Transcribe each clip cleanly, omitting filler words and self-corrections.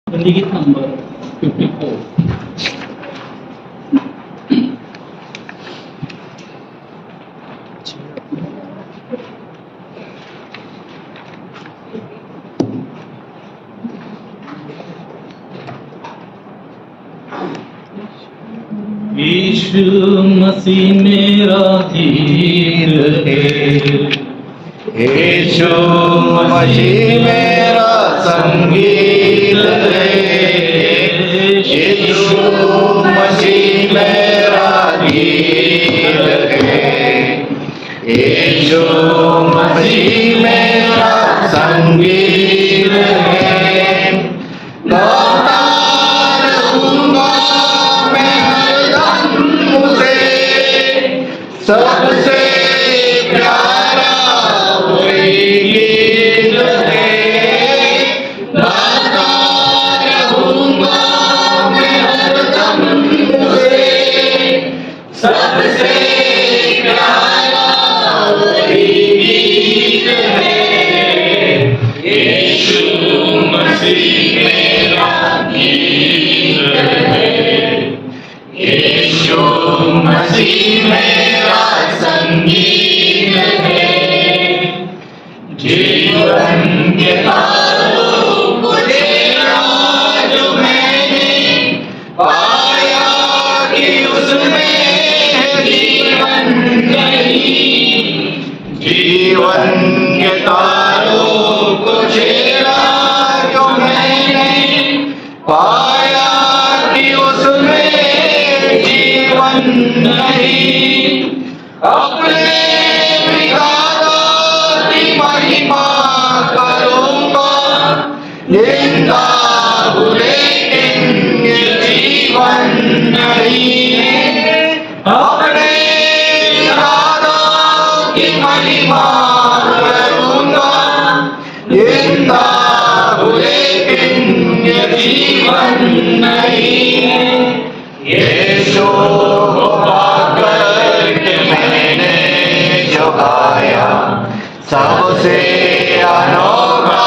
गीत नंबर 54। यीशु मसीह मेरा धीर है, यीशु मसीह मेरा संगीत है, यीशु मसीह मेरा गीत है, यीशु मसीह मेरा संगीत है। गाता रहूंगा मैं हरदम उसे, सबसे प्यारा वही गीत है। गाता रहूंगा मैं हरदम उसे, सबसे प्यारा वही गीत है। यीशु मसीह मेरा गीत है, यीशु मसीह मेरा संगीत है। जीवन के तारों को देखा जो मैंने, पाया कि उसमें है जीवन नहीं। जीवन के तारों को छेड़ा जो मैंने, पाया कि उसमें जीवन नहीं। अपने विधाता की महिमा करूंगा, निंदा लेकिन ये जीवन नहीं है। अपने विधाता की महिमा करूंगा, निंदा लेकिन ये जीवन नहीं है। यीशु को पाकर के मैंने जो गाया, सबसे अनोखा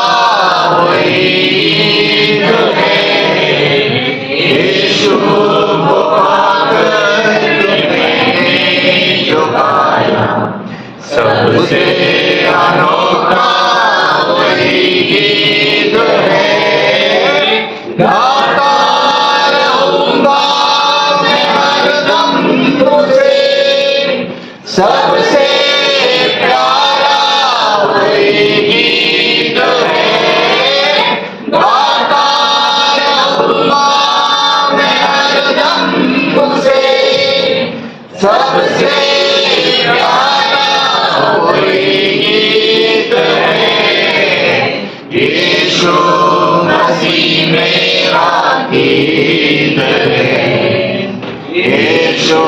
वही गीत है। यीशु को पाकर के मैंने जो गाया, सबसे अनोखा वही गीत है। गाता रहूंगा मैं हरदम उसे, सबसे प्यारा वही गीत है। गाता रहूंगा मैं हरदम उसे, सबसे प्यारा वही गीत है। यीशु मसीह मेरा गीत है, यीशु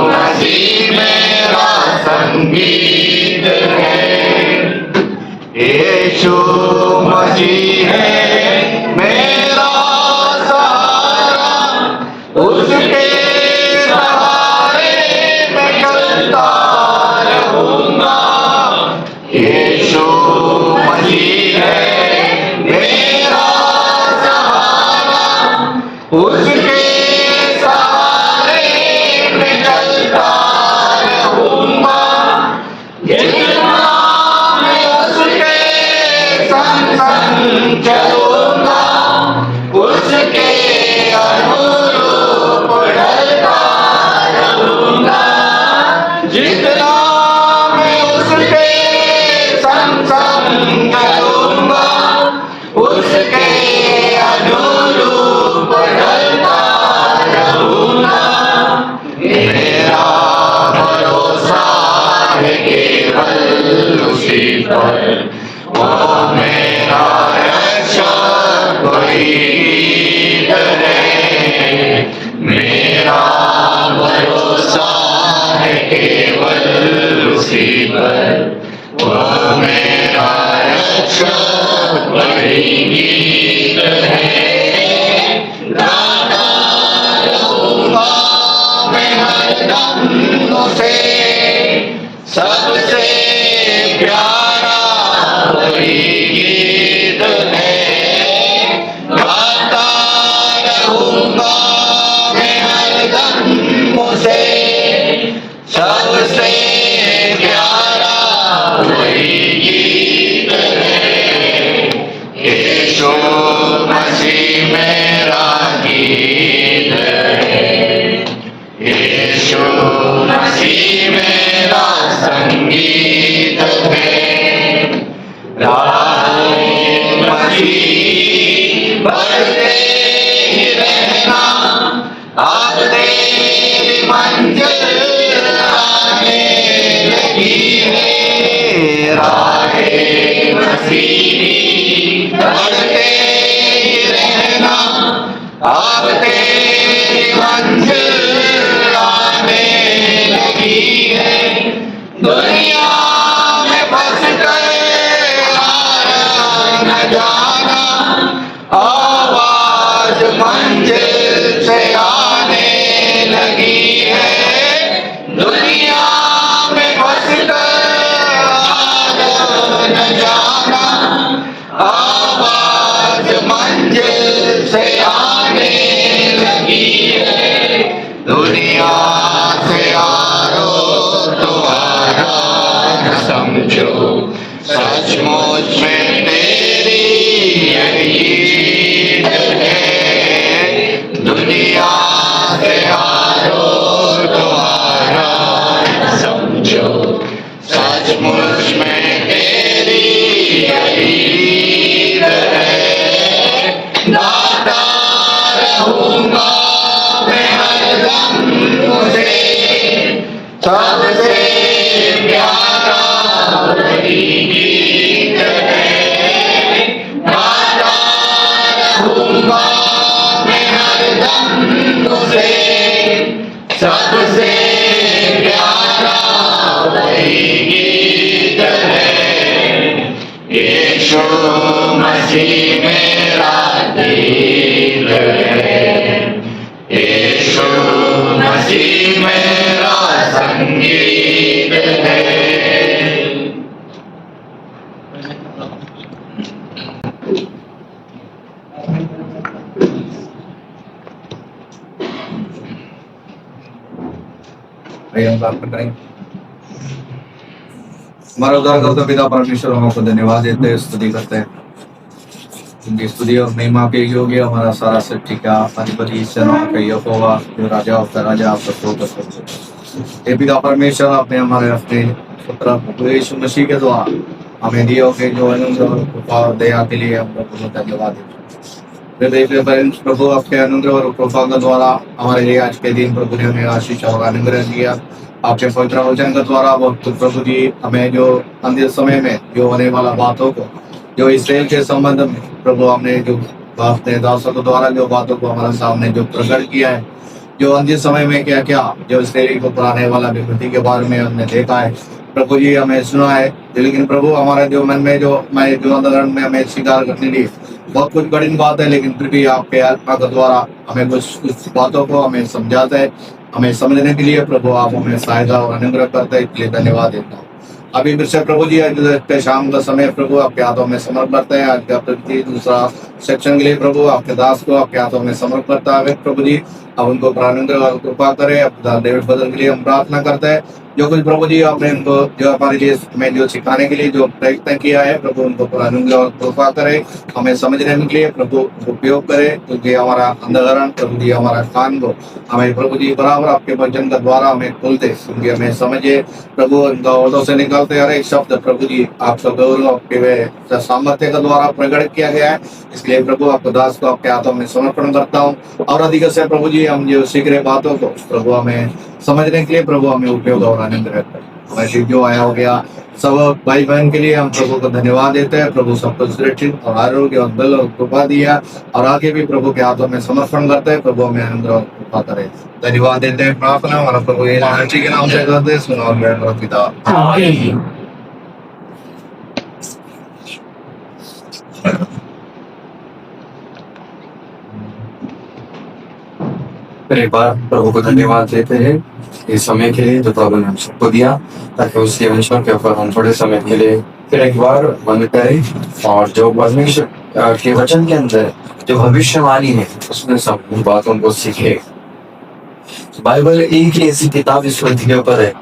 मसीह मेरा संगीत है। यीशु मसीह है मेरा सहारा, उसके सहारे मैं चलता रहूंगा। यीशु मसीह है मेरा सहारा, उसके सहारे मैं चलता रहूंगा। जितना मैं उसके संग संग चलूंगा, उसके अनुरूप ढलता रहूंगा। जितना मैं उसके संग संग चलूंगा, उसके अनुरूप ढलता रहूंगा। मेरा भरोसा है केवल उसी पर, वो मेरा रक्षक वही गीत है। मेरा भरोसा है केवल उसी पर, वो मेरा रक्षक वही गीत है। गाता रहूंगा मैं हरदम उसे, सबसे प्यारा वही गीत है। गाता मसीह बढ़ते ही रहना, अब तेरी मंजिल आने लगी है। राहे मसीह बढ़ते ही रहना, अब तेरी मंजिल आने लगी है। दुनिया में फंस कर हारा न जाना, आवाज मंजिल से आने लगी है। दुनिया में फंस कर हारा न जाना, आवाज मंजिल से आने लगी है। दुनिया से हारो तो हारा न समझो, सचमुच में तेरी यही जीत है। दुनिया से हारो तो हारा न समझो, सचमुच में तेरी यही जीत है। गाता रहूंगा मैं हरदम तुझे, सबसे प्यारा वही गीत है। गाता रहूंगा मैं हरदम तुझे, सबसे प्यारा वही गीत है। यीशु मसीह मेरा दिल है, यीशु मसीह मेरा संगीत है। आइए हम प्रार्थना करेंगे। हमारा उद्धारकर्ता पिता परमेश्वर, हम आपको धन्यवाद देते हैं, स्तुति करते हैं। उनकी स्तुति और महिमा के योग्य हमारा सारा सृष्टि का अधिपति ईश्वर आपका यहोवा, जो राजा आपका राजा, आपका प्रभु। हे पिता परमेश्वर, आपने हमारे अपने पुत्र प्रभु यीशु मसीह के द्वारा हमें दिए के जो अनुग्रह और कृपा और दया के लिए हम प्रभु को धन्यवाद देते हैं। प्रभु आपके अनुग्रह और कृपा के द्वारा हमारे लिए आज के दिन प्रभु ने हमें आशीष और अनुग्रह दिया। आपके पवित्र वचन के द्वारा प्रभु जी हमें जो अंतिम समय में जो होने वाला बातों को, जो इसराइल के संबंध में प्रभु हमने जो अपने दासों के द्वारा जो बातों को हमारे सामने जो प्रकट किया है, जो अंतिम समय में क्या क्या जो इसराइल को पुराने वाला विपत्ति के बारे में हमने देखा है प्रभु जी, हमें सुना है। लेकिन प्रभु हमारे जो मन में जो अंतरण में हमें स्वीकार करने लिए बहुत कुछ कठिन बात है, लेकिन फिर भी आपके आत्मा के द्वारा हमें कुछ बातों को हमें समझाते हैं, हमें समझने के लिए प्रभु आप हमें सहायता और अनुग्रह करते हैं, इसलिए धन्यवाद देता हूँ। अभी फिर से प्रभु जी आज शाम का समय प्रभु आपके हाथों में समर्पण करते हैं। आज का प्रति दूसरा सेक्शन के लिए प्रभु आपके दास को आपके हाथों में समर्पण करता है प्रभु जी, अब उनको प्राणानुग्रह और कृपा करें। अपना डेविड बदल के लिए हम प्रार्थना करते हैं। जो कुछ प्रभु जी आपने उनको जो हमारे लिए हमें जो सिखाने के लिए जो प्रयत्न किया है प्रभु, उनको प्राणानुग्रह और कृपा करें, हमें समझने के लिए प्रभु उपयोग करें, क्योंकि हमारा अंधकरण प्रभु जी हमारा कान को हमें प्रभु जी बराबर आपके वचन के द्वारा हमें खोलते, क्योंकि हमें समझे प्रभु उनका ओटों से निकलते हर एक शब्द प्रभु जी आपका गौरव आपके सामर्थ्य के द्वारा प्रकट किया गया है। इसलिए प्रभु आपको दास को आपके हाथों में समर्पण करता हूँ। और अधिक से प्रभु जी हम जो सीख रहे बातों को प्रभु हमें समझने के लिए प्रभु हमें उपयोग और आनंद रहता है। वैसे जो आया हो गया सब भाई बहन के लिए हम प्रभु को धन्यवाद देते हैं। प्रभु सबको सुरक्षित और आरोग्य और बल और कृपा दिया, और आगे भी प्रभु के हाथों में समर्पण करते हैं। प्रभु हमें आनंद और कृपा करे, धन्यवाद देते हैं। प्रार्थना हमारा प्रभु यीशु के नाम से करते हैं, सुनो और मेरा पिता। एक बार प्रभु को धन्यवाद देते हैं इस समय के लिए जो प्रभु ने हम सबको दिया, ताकि उसके वंशों के ऊपर हम थोड़े समय के लिए फिर एक बार मन करें और जो परमेश्वर के वचन के अंदर जो भविष्यवाणी है उसमें सब उन बातों को सीखे। बाइबल एक ही ऐसी किताब इस पृथ्वी के ऊपर है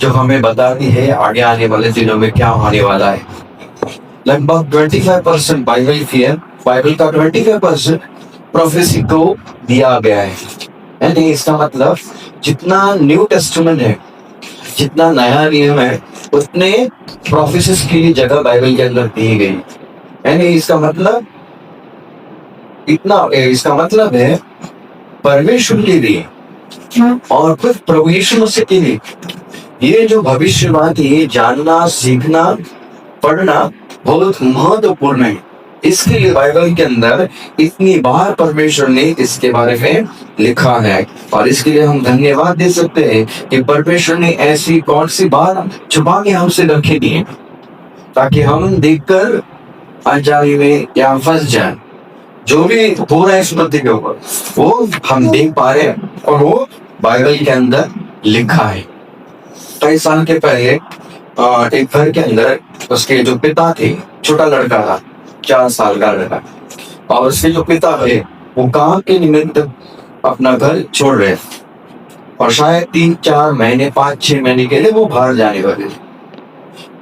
जो हमें बताती है आगे आने वाले दिनों में क्या होने वाला है। लगभग 25% बाइबल की है, बाइबल का 25% प्रोफेसी को दिया गया है। यानी इसका मतलब जितना न्यू टेस्टामेंट है, जितना नया नियम है, उतने प्रोफेसीज की जगह बाइबल के अंदर दी गई। यानी इसका मतलब इसका मतलब है परमेश्वर के लिए और खुद प्रभु यीशु मसीह के लिए ये जो भविष्यवाणी जानना, सीखना, पढ़ना बहुत महत्वपूर्ण है। इसके लिए बाइबल के अंदर इतनी बार परमेश्वर ने इसके बारे में लिखा है और इसके लिए हम धन्यवाद दे सकते हैं कि परमेश्वर ने ऐसी कौन सी बात छुपा के हमसे रखी दी है ताकि हम देखकर अनजाने में या फंस जाए। जो भी हो रहा है इस पृथ्वी के ऊपर वो हम देख पा रहे हैं और वो बाइबल के अंदर लिखा है। कई साल के पहले एक घर के अंदर उसके जो पिता थे, छोटा लड़का था, 4 साल का लड़का, और उसके जो पिता थे वो काम के निमित्त अपना घर छोड़ रहे थे और शायद 3-4 महीने 5-6 महीने के लिए वो बाहर जाने वाले थे।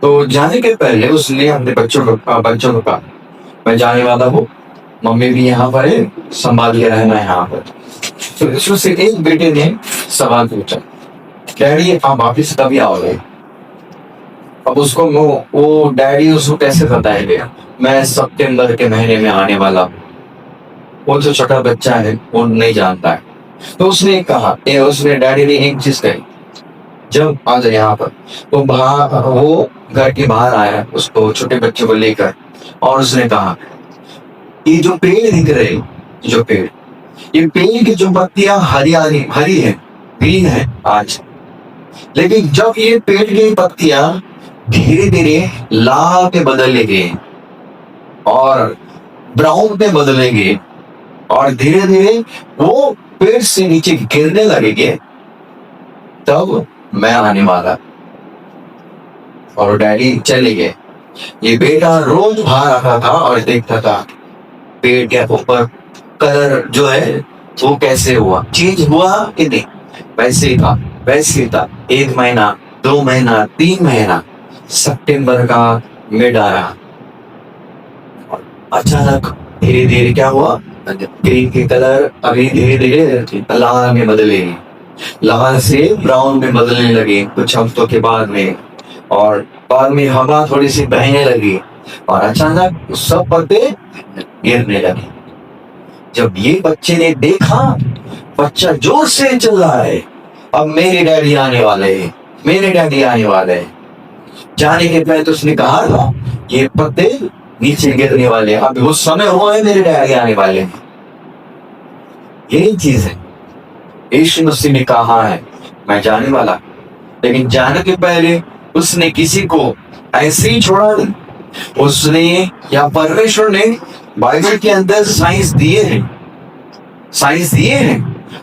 तो जाने के पहले उसने अपने बच्चों को कहा मैं जाने वाला हूँ, मम्मी भी यहाँ पर है, संभाल के रहना यहाँ पर। तो इसमें से एक बेटे ने सवाल पूछा, डैडी आप वापिस कभी आओगे? अब उसको वो डैडी उसको कैसे बताएगा मैं सितंबर के महीने में आने वाला हूँ। वो जो छोटा बच्चा है वो नहीं जानता है। तो उसने कहा, उसने डैडी ने एक चीज कही, जब आ जाए यहाँ पर, तो वो घर के बाहर आया उसको छोटे बच्चे को लेकर और उसने कहा ये जो पेड़ दिख रहे, ये पेड़ की जो पत्तियां हरी है, ग्रीन है आज, लेकिन जब ये पेड़ की पत्तियां धीरे धीरे लाल पे बदलेंगे और ब्राउन पे बदलेंगे और धीरे धीरे वो पेड़ से नीचे गिरने लगेंगे, तब मैं आने वाला। और डैडी चले गए। ये बेटा रोज बाहर आता था और देखता था पेड़ के ऊपर कलर जो है वो कैसे हुआ, चेंज हुआ कि नहीं, वैसे ही था। 1 महीना, 2 महीना, 3 महीना, सितंबर का मिड आया और अचानक धीरे धीरे क्या हुआ, ग्रीन के कलर अभी धीरे धीरे लाल में बदले, लाल से ब्राउन में बदलने लगे कुछ हफ्तों के बाद में, और बाद में हवा थोड़ी सी बहने लगी और अचानक सब पत्ते गिरने लगे। जब ये बच्चे ने देखा, बच्चा जोर से चल रहा है, अब मेरे डैडी आने वाले हैं। जाने के पहले तो उसने कहा था ये पत्ते नीचे गिरने वाले, अब वो समय हुआ है मेरे डैडी आने वाले हैं। यही चीज है यीशु मसीह ने कहा है मैं जाने वाला, लेकिन जाने के पहले उसने किसी को ऐसे ही छोड़ा नहीं। उसने या परमेश्वर ने बाइबल के अंदर साइंस दिए हैं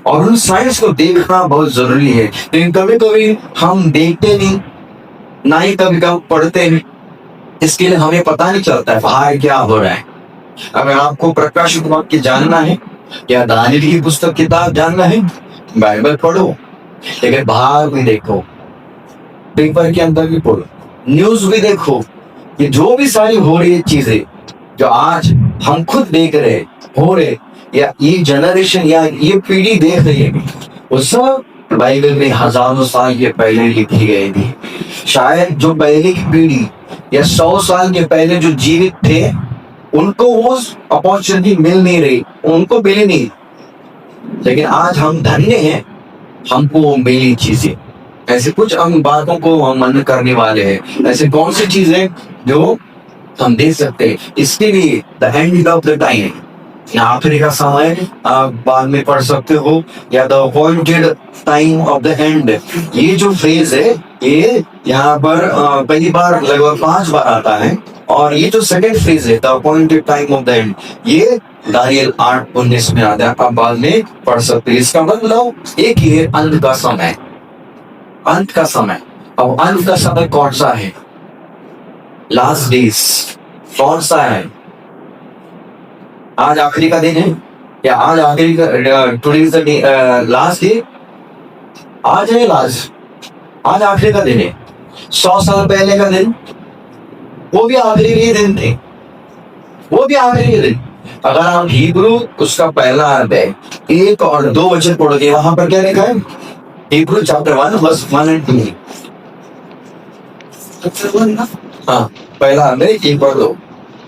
और उन साइंस को देखना बहुत जरूरी है। लेकिन कभी कभी हम देखते नहीं, ना ही कभी कभी पढ़ते नहीं, इसके लिए हमें पता नहीं चलता है बाहर क्या हो रहा है। अगर आपको प्रकाशित वाक्य जानना है या दानियेल की पुस्तक किताब जानना है, बाइबल पढ़ो, लेकिन बाहर भी देखो, पेपर के अंदर भी पढ़ो, न्यूज भी देखो कि जो भी सारी हो रही चीजें जो आज हम खुद देख रहे हो रहे या ये जनरेशन या ये पीढ़ी देख रही है, वो सब बाइबल में हजारों साल के पहले लिखी गई थी। शायद जो पहले की पीढ़ी या 100 साल के पहले जो जीवित थे उनको वो अपॉर्चुनिटी मिल नहीं रही, उनको मिली नहीं, लेकिन आज हम धन्य हैं, हमको वो मिली चीजें। ऐसे कुछ हम बातों को हम मन करने वाले हैं, ऐसे कौन सी चीजें जो हम देख सकते हैं। इसके लिए the end of the time, आखिरी का समय, आप बाद में पढ़ सकते हो, या the appointed time of the end. ये जो फ्रेज है ये यहाँ पर पहली बार लगभग 5 बार आता है, और ये जो सेकंड फ्रेज है the appointed time of the end, ये दानियेल 8:19 में आता है, आप बाद में पढ़ सकते हैं। इसका मतलब एक ही है, अंत का समय। अब अंत का समय कौन सा है? लास्ट डेज कौन सा है? आज आखिरी का दिन है, या आज आखिरी का today is the last day, आज है लास्ट, आज आखिरी का दिन है। 100 साल पहले का दिन वो भी आखिरी के दिन थे, वो भी आखिरी के दिन। अगर आप हिब्रू उसका पहला अध्याय 1 और 2 वचन पढ़ोगे, वहां पर क्या लिखा है? Hebrews chapter 1 verse 1 and 2। हाँ, पहला अध्याय 1 और 2।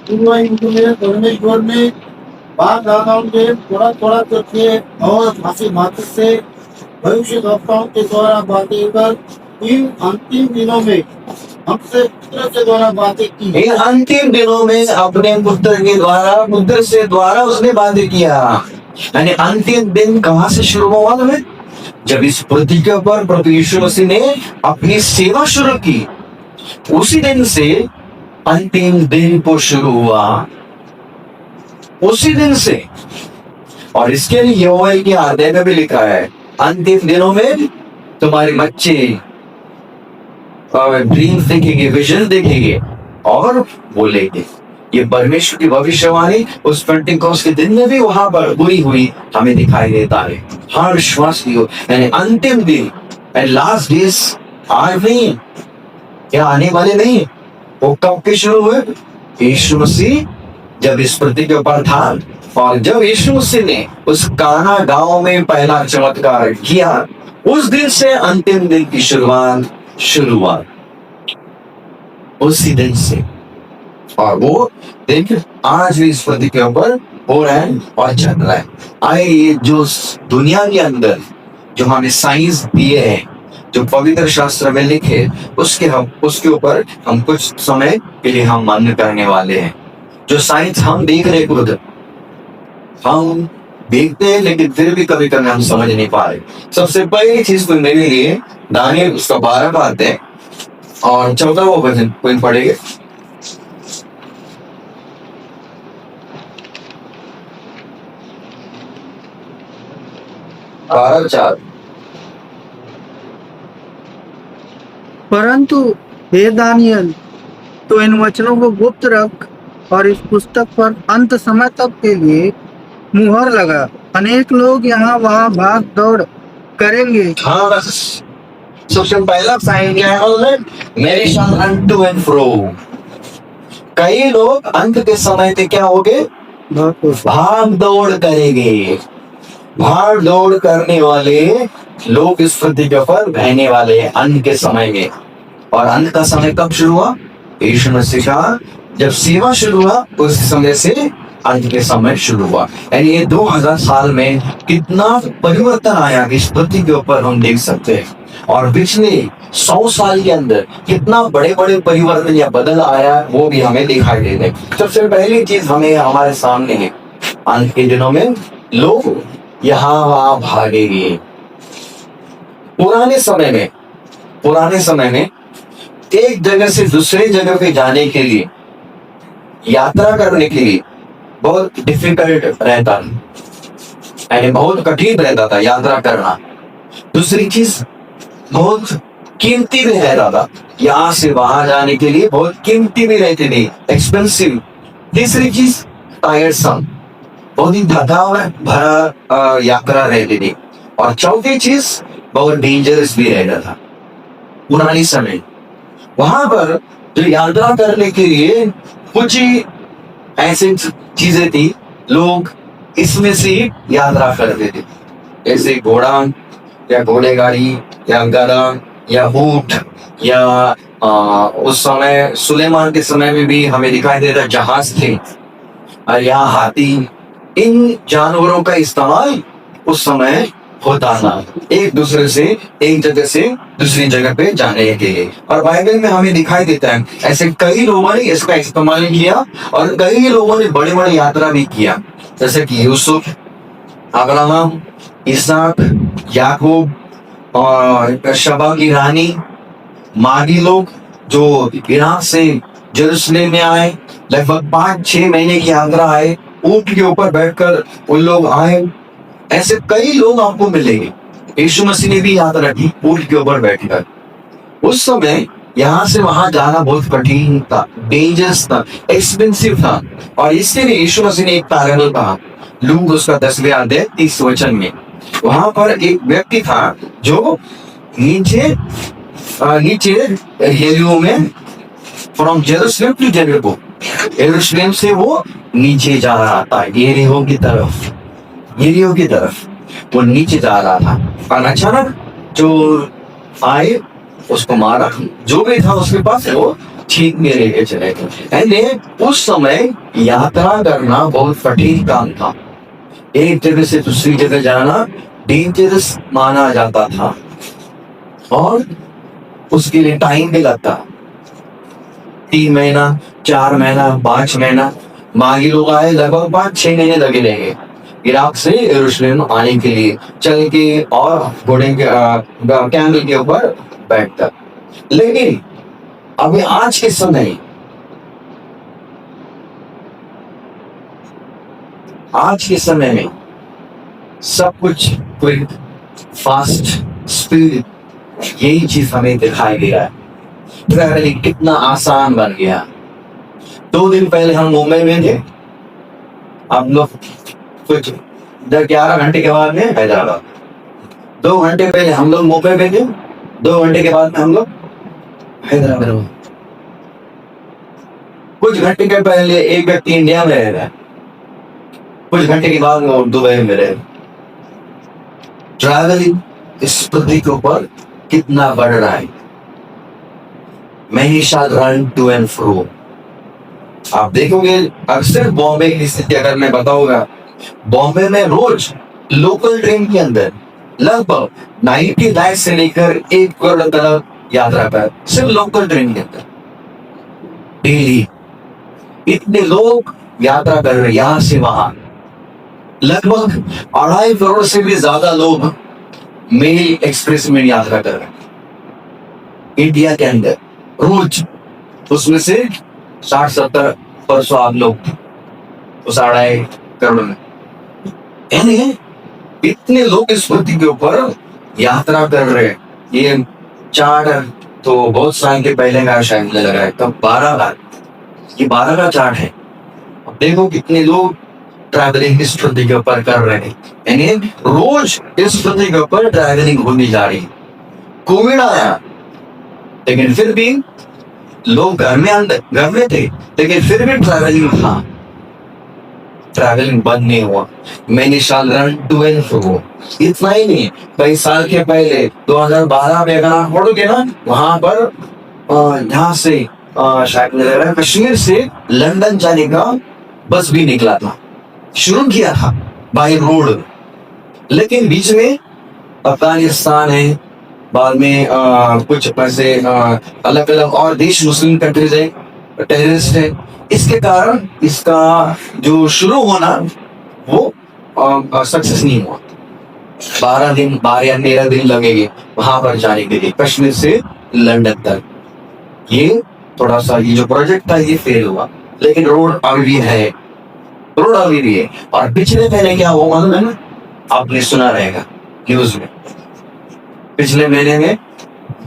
पूर्व युग में परमेश्वर ने बाप दादाओं के थोड़ा थोड़ा करके और भाषी मात्र से भविष्य वक्ताओं के द्वारा बातें कर इन अंतिम दिनों में हमसे पुत्र के द्वारा बातें की। इन अंतिम दिनों में अपने पुत्र से द्वारा उसने बातें किया। यानी अंतिम दिन कहाँ से शुरू हुआ तुम्हें? जब इस पृथ्वी के ऊपर प्रभु यीशु मसीह ने अपनी सेवा शुरू की, उसी दिन से अंतिम दिन को शुरू हुआ, उसी दिन से। और इसके लिए यहोवा के आदेश में भी लिखा है, अंतिम दिनों में तुम्हारे बच्चे ड्रीम्स देखेंगे, विजन देखेंगे और बोलेंगे। ये परमेश्वर की भविष्यवाणी उस पेंटिकोस्ट के दिन में भी वहां पर पूरी हुई हमें दिखाई देता है। हर विश्वास की हो, यानी अंतिम दिन एंड लास्ट डेज आए नहीं, क्या आने वाले नहीं। वो कब के शुरू हुए? यीशु मसीह जब इस पृथ्वी के ऊपर था, और जब यीशु मसीह ने उस काना गांव में पहला चमत्कार किया, उस दिन से अंतिम दिन की शुरुआत उसी दिन से। और वो दिन आज भी इस पृथ्वी के ऊपर हो रहा है और चल रहा है। आए ये जो दुनिया के अंदर जो हमें साइंस दिए हैं, जो पवित्र शास्त्र में लिखे, उसके ऊपर हम कुछ समय के लिए हम मान्य करने वाले हैं। जो साइंस हम देख रहे, खुद हम देखते हैं, लेकिन फिर भी कभी कभी हम समझ नहीं पा रहे। सबसे पहली चीज तो मेरे लिए दानियल उसका 12 बात है और 14वां वचन कोई पढ़ेगा। 12:4। परंतु हे दानियल, तो इन वचनों को गुप्त रख और इस पुस्तक पर अंत समय तक के लिए मुहर लगा। अनेक लोग यहाँ वहाँ भाग दौड़ करेंगे। हाँ, बस सबसे पहला साइन क्या है? मेरे साथ रन टू एंड फ्रो। कई लोग अंत के समय पे क्या होंगे? भाग दौड़ करेंगे। भाग दौड़ करने वाले लोग इस पृथ्वी के ऊपर रहने वाले हैं अंत के समय में। और अंत का समय कब शुरू हुआ? यीशु मसीह का जब सेवा शुरू हुआ, उस समय से अंत के समय शुरू हुआ। यानी ये 2000 साल में कितना परिवर्तन आया इस पृथ्वी के ऊपर हम देख सकते हैं। और पिछले 100 साल के अंदर कितना बड़े बड़े परिवर्तन या बदल आया, वो भी हमें दिखाई देते हैं। सबसे पहली चीज हमें हमारे सामने है, अंत के दिनों में लोग यहाँ वहां भागेंगे। पुराने समय में एक जगह से दूसरे जगह पे जाने के लिए, यात्रा करने के लिए बहुत डिफिकल्ट रहता था, यानी बहुत कठिन रहता था यात्रा करना। दूसरी चीज बहुत कीमती भी रहता था, यहाँ से वहां जाने के लिए बहुत कीमती भी रहते थे, एक्सपेंसिव। तीसरी चीज टायरसम, बहुत ही थकावट भरा यात्रा रहती थी। और चौथी चीज बहुत डेंजरस भी रहता था। पुरानी समय वहां पर जो यात्रा करने के लिए कुछ ही ऐसी चीजें थी, लोग इसमें से यात्रा करते थे, जैसे घोड़ा या घोड़ेगाड़ी या गधा या ऊंट या उस समय सुलेमान के समय में भी हमें दिखाई देता जहाज थे, और यहाँ हाथी। इन जानवरों का इस्तेमाल उस समय होता था एक दूसरे से, एक जगह से दूसरी जगह पे जाने के लिए। और बाइबल में हमें दिखाई देता है ऐसे कई लोगों ने इसका इस्तेमाल किया और कई लोगों ने बड़े बड़े यात्रा भी किया, जैसे कि यूसुफ, अब्राहम, इसहाक, याकूब और शबा की रानी, मागी लोग जो इराक से जेरूसलेम में आए, लगभग 5-6 महीने की यात्रा आए, ऊंट के ऊपर बैठकर उन लोग आए। ऐसे कई लोग आपको मिलेंगे। यीशु मसीह ने भी यात्रा की ऊंट के ऊपर बैठकर। उस समय यहाँ से वहां जाना बहुत कठिन था, डेंजरस था, एक्सपेंसिव था। और इसके लिए यीशु मसीह ने एक पैराबल कहा, लूक उसका 10वें अध्याय 30 वचन में। वहां पर एक व्यक्ति था जो नीचे हेलियो में, फ्रॉम जेरूसलेम टू जेरिको, यरूशलेम से वो नीचे जा रहा था, यरीहो की तरफ वो नीचे जा रहा था। और अचानक जो आए उसको मारा, जो भी था उसके पास वो ठीक में लेके चले गए। उस समय यात्रा करना बहुत कठिन काम था। एक जगह से दूसरी जगह जाना डेंजरस माना जाता था और उसके लिए टाइम भी लगता। 3 महीना, 4 महीना, 5 महीना, मांगी लोग आए लगभग 5-6 महीने लगे रहेंगे इराक से यरूशलेम आने के लिए, चल के और घोड़े के कैमल के ऊपर बैठकर। लेकिन अभी आज के समय, आज के समय में सब कुछ क्विक, फास्ट, स्पीड, यही चीज हमें दिखाई दे रहा है। ट्रैवलिंग कितना आसान बन गया। 2 दिन पहले हम मुंबई में थे, हम लोग कुछ 11 घंटे के बाद में हैदराबाद। 2 घंटे पहले हम लोग मुंबई में थे, 2 घंटे के बाद में हम लोग हैदराबाद। कुछ घंटे के पहले एक व्यक्ति इंडिया में रह रहा है, कुछ घंटे के बाद वो दुबई में रह। ट्रैवलिंग इस पृथ्वी के ऊपर कितना बढ़ रहा है। Many shall run to and fro। आप देखोगे अक्सर बॉम्बे की स्थिति अगर मैं बताऊंगा, बॉम्बे में रोज लोकल ट्रेन के अंदर लगभग 90 लाख से लेकर 1 करोड़ तक यात्रा कर, सिर्फ लोकल ट्रेन के अंदर डेली इतने लोग यात्रा कर रहे हैं यहां से वहां। लगभग 2.5 करोड़ से भी ज्यादा लोग मेल एक्सप्रेस में यात्रा कर रहे हैं इंडिया के अंदर रोज। उसमें से 60-70% आप लोग उस 2.5 करोड़ में, यानी इतने लोग इस पृथ्वी के ऊपर यात्रा कर रहे हैं। ये चार्ट तो बहुत साल के पहले का शायद मुझे लगा है, तब 12 का, ये 12 का चार्ट है। अब देखो कितने लोग ट्रैवलिंग इस पृथ्वी के ऊपर कर रहे हैं, यानी रोज इस पृथ्वी के ऊपर ट्रैवलिंग होनी जा रही है। कोविड आया लेकिन फिर भी लोग घर में थे, लेकिन फिर भी ट्रैवलिंग था, ट्रैवलिंग बंद नहीं हुआ। Many shall run to and fro. इतना ही नहीं, कई साल के पहले 2012 में अगर आप पढ़ोगे ना, वहां पर यहाँ से शायद मुझे लग रहा है कश्मीर से लंदन जाने का बस भी निकला था, शुरू किया था बाय रोड। लेकिन बीच में अफगानिस्तान है, बाद में कुछ ऐसे अलग अलग और देश, मुस्लिम कंट्रीज है, टेररिस्ट है, इसके कारण इसका जो शुरू होना वो सक्सेस नहीं हुआ। 12 दिन 12 या 13 दिन लगेंगे वहां पर जाने के लिए कश्मीर से लंदन तक। ये थोड़ा सा ये जो प्रोजेक्ट था ये फेल हुआ, लेकिन रोड अभी भी है, रोड अभी भी है। और पिछले महीने क्या हुआ मालूम है ना, आपने सुना रहेगा न्यूज में, पिछले महीने में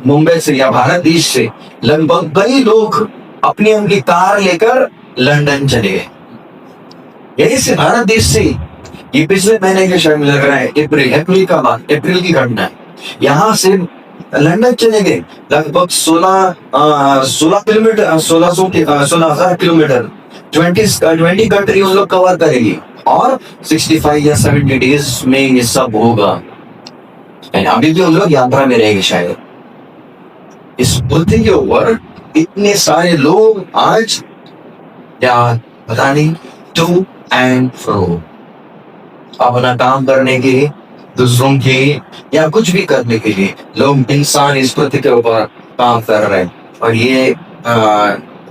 मुंबई से या भारत देश से लगभग कई लोग अपनी उनकी कार लेकर लंदन चले गए। यही से भारत देश से, ये पिछले महीने के शायद मुझे लग रहा है अप्रैल की घटना है। यहाँ से लंदन चले गए लगभग 16 किलोमीटर, 16,000 किलोमीटर, 20 कंट्री उन लोग कवर करेगी और 65 या 70 डेज में ये सब होगा। अभी भी उन लोग यात्रा में रहेंगे शायद। इस पृथ्वी के ऊपर इतने सारे लोग आज या पता नहीं टू एंड फ्रो अपना काम करने के लिए, दूसरों के या कुछ भी करने के लिए लोग, इंसान इस पृथ्वी के ऊपर काम कर रहे हैं। और ये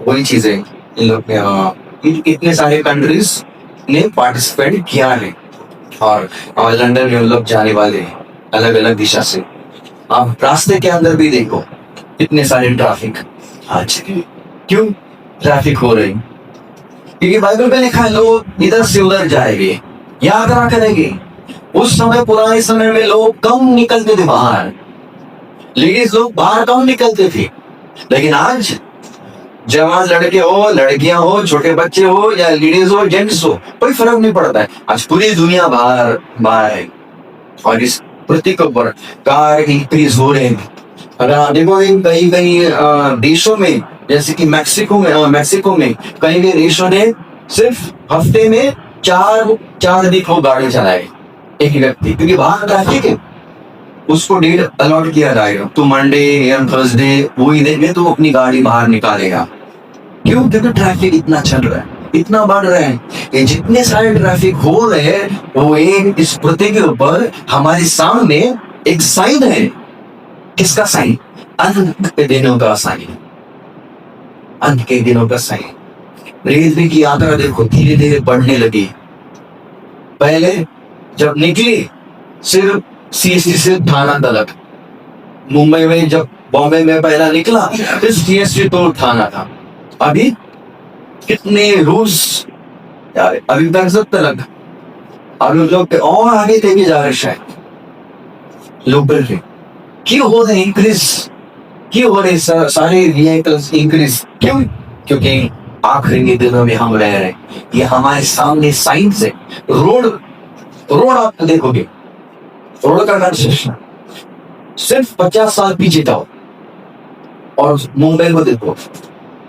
वही चीजें इन लोग इतने सारे कंट्रीज ने पार्टिसिपेट किया है और लंदन में उन लोग जाने वाले हैं अलग अलग दिशा से। आप रास्ते के अंदर भी देखो इतने सारे ट्रैफिक आज क्यों ट्रैफिक हो रही, क्योंकि बाइबल में लिखा है लोग इधर से उधर जाएंगे, यात्रा करेंगे। उस समय पुराने समय में लोग कम निकलते थे बाहर, लेडीज लोग बाहर कम निकलते थे। लेकिन आज जवान लड़के हो, लड़कियां हो, छोटे बच्चे हो या लेडीज हो, जेंट्स हो, कोई फर्क नहीं पड़ता है। आज पूरी दुनिया बाहर है और इस पृथ्वी के ऊपर कार इंक्रीज हो रहे हैं। अगर आप देखो कई देशों में, जैसे कि मैक्सिको में कई देशों ने सिर्फ हफ्ते में 4 दिन को गाड़ी चलाए एक व्यक्ति, क्योंकि बाहर ट्रैफिक है। उसको डेट अलॉट किया जाएगा, तो मंडे या थर्सडे वही दिन में तो अपनी गाड़ी बाहर निकालेगा। क्यों? क्योंकि ट्रैफिक इतना चल रहा है, इतना बढ़ रहा है। ये जितने सारे ट्रैफिक हो रहे हैं वो एक इस पृथ्वी के ऊपर हमारे सामने एक साइन है। किसका साइन? अंत के दिनों का साइन, अंत के दिनों का साइन। रेलवे की यात्रा देखो धीरे धीरे बढ़ने लगी। पहले जब निकली सिर्फ सीएसटी से थाना तक, मुंबई में जब बॉम्बे में पहला निकला फिर सीएसटी तो थाना था। अभी कितने रूल्स यार, अभी तक सब तक अभी लोग और आगे लेके जा रहे शायद लोकल पे। क्यों हो रहे इंक्रीज? क्यों हो रहे सारे व्हीकल्स इंक्रीज? क्यों? क्योंकि आखिरी के दिनों में हम रह रहे हैं। ये हमारे सामने साइंस है। रोड आप देखोगे, रोड का कंस्ट्रक्शन सिर्फ 50 साल पीछे था और मुंबई को देखो,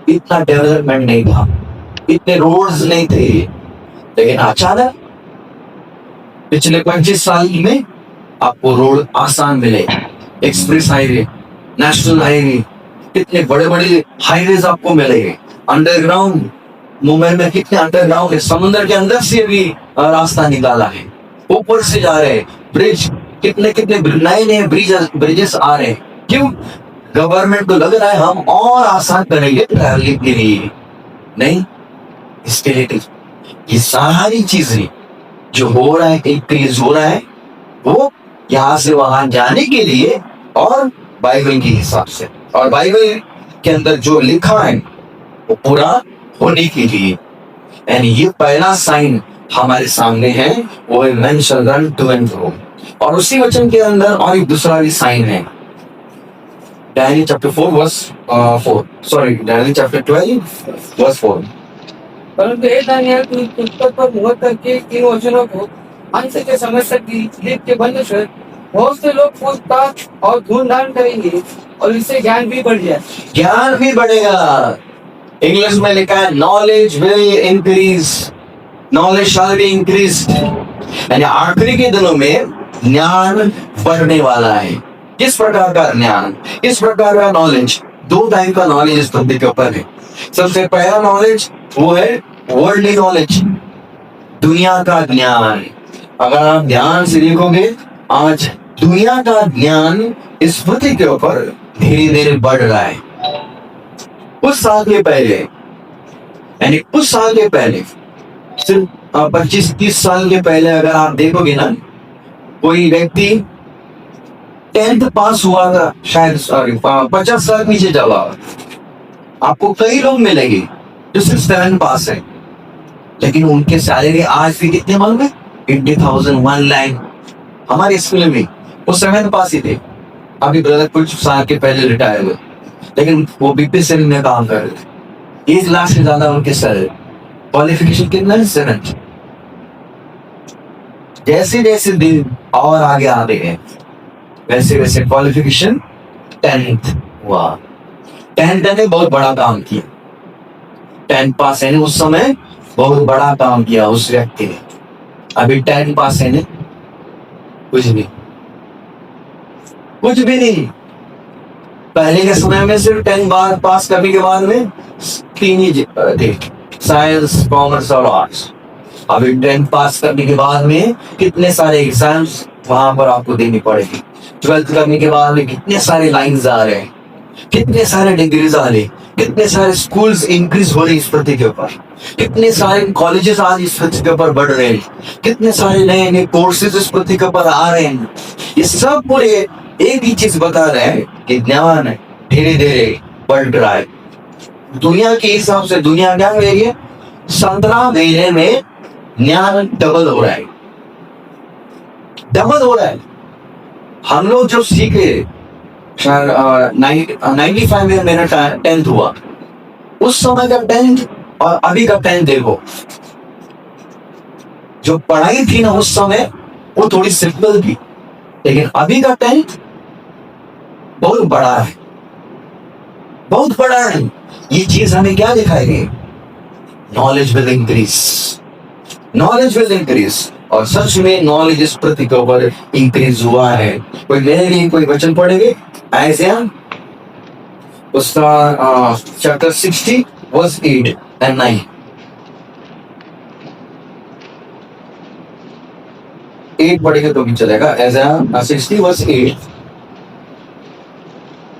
इतना डेवलपमेंट नहीं था, इतने रोड्स नहीं थे। लेकिन अचानक पिछले 25 साल में आपको रोड आसान मिले, एक्सप्रेस हाईवे, नेशनल हाईवे, कितने बड़े बड़े हाईवेज आपको मिलेंगे। अंडरग्राउंड मुंबई में कितने अंडरग्राउंड है, समुद्र के अंदर से भी रास्ता निकाला है, ऊपर से जा रहे हैं ब्रिज, कितने कितने नए नए ब्रिजेस आ रहे हैं। क्यों? गवर्नमेंट को लग रहा है हम और आसान करेंगे ट्रैवलिंग के लिए। नहीं, इसके लिए ये सारी चीजें जो हो रहा है, इंक्रीज हो रहा है, वो यहाँ से वहां जाने के लिए और बाइबल के हिसाब से, और बाइबल के अंदर जो लिखा है वो पूरा होने के लिए। यानी ये पहला साइन हमारे सामने है, वो है men shall run to and fro। और उसी वचन के अंदर और एक दूसरा भी साइन है, Daniel chapter 4 verse 4, sorry, Daniel chapter 12 verse 4। परंतु हे दानियल, तू पुस्तक पर मुहर करके इन वचनों को अंत के समय तक लिख के बंद कर। बहुत से लोग पूछताछ और ढूंढ करेंगे और इससे ज्ञान भी बढ़ जाए। ज्ञान भी बढ़ेगा। इंग्लिश में लिखा है knowledge will increase, knowledge shall be increased. यानी आखिरी के दिनों में ज्ञान बढ़ने वाला है। किस प्रकार का ज्ञान? किस प्रकार का नॉलेज? दो टाइप का नॉलेज इस पृथ्वी के ऊपर है। सबसे पहला नॉलेज वो है वर्ल्डली नॉलेज, दुनिया का ज्ञान। अगर आप ध्यान से देखोगे, आज दुनिया का ज्ञान इस पृथ्वी के ऊपर धीरे धीरे बढ़ रहा है। कुछ साल के पहले, यानी कुछ साल के पहले, सिर्फ 25-30 साल के पहले अगर आप देखोगे ना, कोई व्यक्ति 10th पास हुआ था शायद, सॉरी 50 साल पीछे चला, आपको कई लोग मिलेंगे जो सिर्फ 7th पास है, लेकिन उनके सैलरी आज भी कितने मालूम है? 80,000, 1 लाख। हमारे स्कूल में वो 7th पास ही थे। अभी ब्रदर कुछ साल के पहले रिटायर हुए, लेकिन वो बीपीसीएल में काम कर रहे थे। 1 लाख से ज्यादा उनके सैलरी। क्वालिफिकेशन कितना है? 7th। जैसे जैसे दिन और आगे आ रहे हैं, वैसे वैसे क्वालिफिकेशन 10th हुआ। 10th ने बहुत बड़ा काम किया। 10th पास है ने उस समय बहुत बड़ा काम किया उस व्यक्ति ने। अभी 10th पास है ने कुछ भी नहीं। पहले के समय में सिर्फ 10th बार पास करने के बाद में 3 ही थे, साइंस, कॉमर्स और आर्ट्स। अभी 10th पास करने के बाद में कितने सारे एग्जाम्स वहां पर आपको देनी पड़ेगी। 12th करने के बाद में कितने सारे लाइन्स आ रहे हैं, कितने सारे डिग्रीज आ रहे, कितने सारे स्कूल्स इंक्रीज हो रहे इस पृथ्वी के ऊपर, कितने सारे कॉलेजेस आज इस पृथ्वी के ऊपर बढ़ रहे हैं, कितने सारे नए नए कोर्सेज इस पृथ्वी के ऊपर आ रहे हैं। ये सब पूरे एक ही चीज बता रहे हैं कि ज्ञान धीरे धीरे बढ़ रहा है। दुनिया के हिसाब से दुनिया क्या हो रही है? 17 महीने में ज्ञान डबल हो रहा है, डबल हो रहा है। हम लोग जो सीखे 95 में मेरा 10th हुआ, उस समय का 10th और अभी का 10th देखो। जो पढ़ाई थी ना उस समय वो थोड़ी सिंपल थी, लेकिन अभी का 10th बहुत बड़ा है, बहुत बड़ा है। ये चीज हमें क्या दिखाएगी? Knowledge will increase, knowledge will increase. और सच में नॉलेज इस पृथ्वी के ऊपर इंक्रीज हुआ है। कोई मेरे लिए कोई वचन पढ़ेंगे आइज़ाया उसका चैप्टर 60 वर्स 8 and 9। 8 पढ़ेंगे तो भी चलेगा। Isaiah 60 verse 8।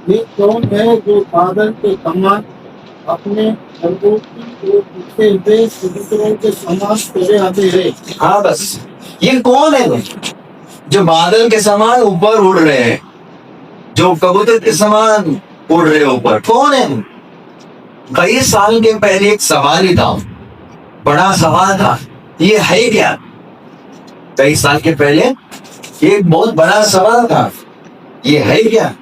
ये कौन है जो बादल के समान अपने अंगों की ओर उठते हुए कबूतरों के समान चले आते हैं। हाँ बस ये कौन है जो बादल के समान ऊपर उड़ रहे हैं, जो कबूतर के समान उड़ रहे ऊपर? कौन है? कई साल के पहले एक सवाल ही था, बड़ा सवाल था, ये है क्या? कई साल के पहले ये एक बहुत बड़ा सवाल था, ये है क्या?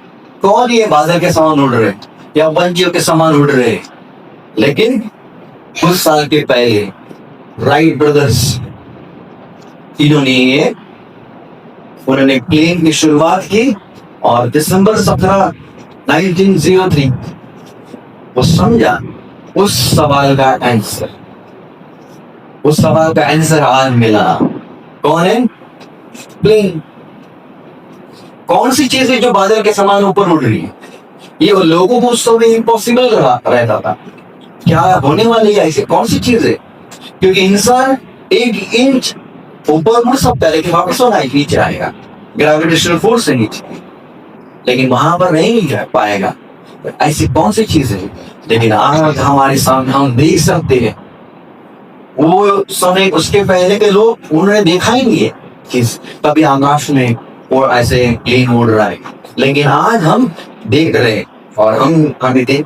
कौन ये बादल के समान उड़ रहे या पंछियों के समान उड़ रहे? लेकिन कुछ साल के पहले राइट ब्रदर्स उन्होंने प्लेन की शुरुआत की और दिसंबर 17 1903 वो समझा उस सवाल का आंसर, उस सवाल का आंसर आज मिला। कौन है? प्लेन। कौन सी चीज है जो बादल के समान ऊपर उड़ रही है? ये लोगों को उस समय इम्पॉसिबल रहता था, क्या होने वाली है ऐसी कौन सी चीज है? क्योंकि इंसान 1 इंच ऊपर उड़ सकता है लेकिन वापस होना नीचे आएगा, ग्रेविटेशनल फोर्स से नीचे, लेकिन वहां पर नहीं जा पाएगा। ऐसी कौन सी चीज है? लेकिन आज हमारे सामने हम देख सकते हैं, वो समय उसके पहले के लोग उन्होंने देखा ही नहीं है कि कभी आकाश में और ऐसे प्लेन उड़ रहा है, लेकिन आज हम देख रहे हैं और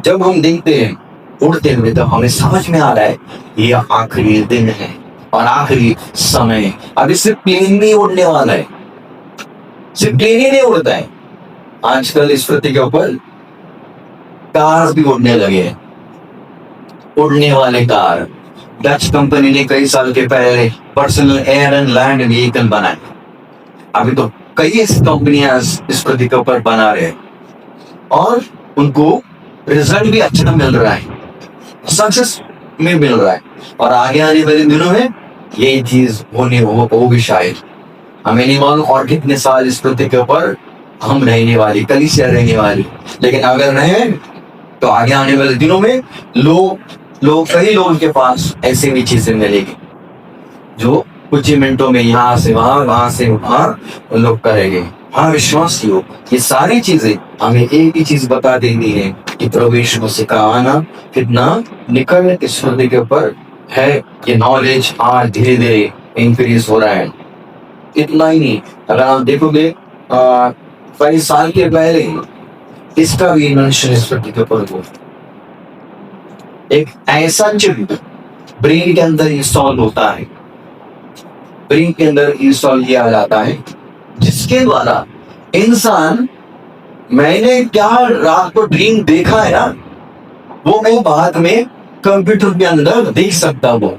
जब हम देखते हैं उड़ते हुए तो हमें समझ में आ रहा है ये आखिरी दिन है और आखिरी समय। अभी सिर्फ प्लेन नहीं उड़ने वाला है, सिर्फ प्लेन ही नहीं उड़ता है, आजकल इस पृथ्वी के ऊपर कार भी उड़ने लगे हैं, उड़ने वाले कार। डच कंपनी ने कई साल के पहले personal air and land vehicle बनाए, अभी तो कई कंपनियां इस पृथ्वी के ऊपर बना रहे हैं और उनको रिजल्ट भी अच्छा मिल रहा है, सक्सेस में मिल रहा है और आगे आने वाले दिनों में यही चीज होगी शायद। हमें नहीं मालूम और कितने साल इस पृथ्वी के ऊपर हम रहने वाली, कलीसिया रहने वाली, लेकिन अगर रहे तो आगे आने वाले दिनों में कई लोगों के पास ऐसे भी चीजें मिलेगी जो कुछ ही मिनटों में यहाँ से वहां से वहां लोग करेंगे। हाँ विश्वासियों, ये सारी चीजें हमें एक ही चीज बता देती है कि प्रभु यीशु मसीह का आना कितना निकट इस पृथ्वी के ऊपर है। ये नॉलेज आज धीरे धीरे इंक्रीज हो रहा है। इतना ही नहीं, अगर आप देखोगे कई साल के पहले इसका भी इन्वेंशन इस पृथ्वी के ऊपर हुआ। एक ऐसा चिप ब्रेन के अंदर इंस्टॉल होता है, ब्रेन के अंदर इंस्टॉल किया जाता है, जिसके द्वारा इंसान, मैंने क्या रात को ड्रीम देखा है ना, वो मैं बाद में कंप्यूटर के अंदर देख सकता हूँ।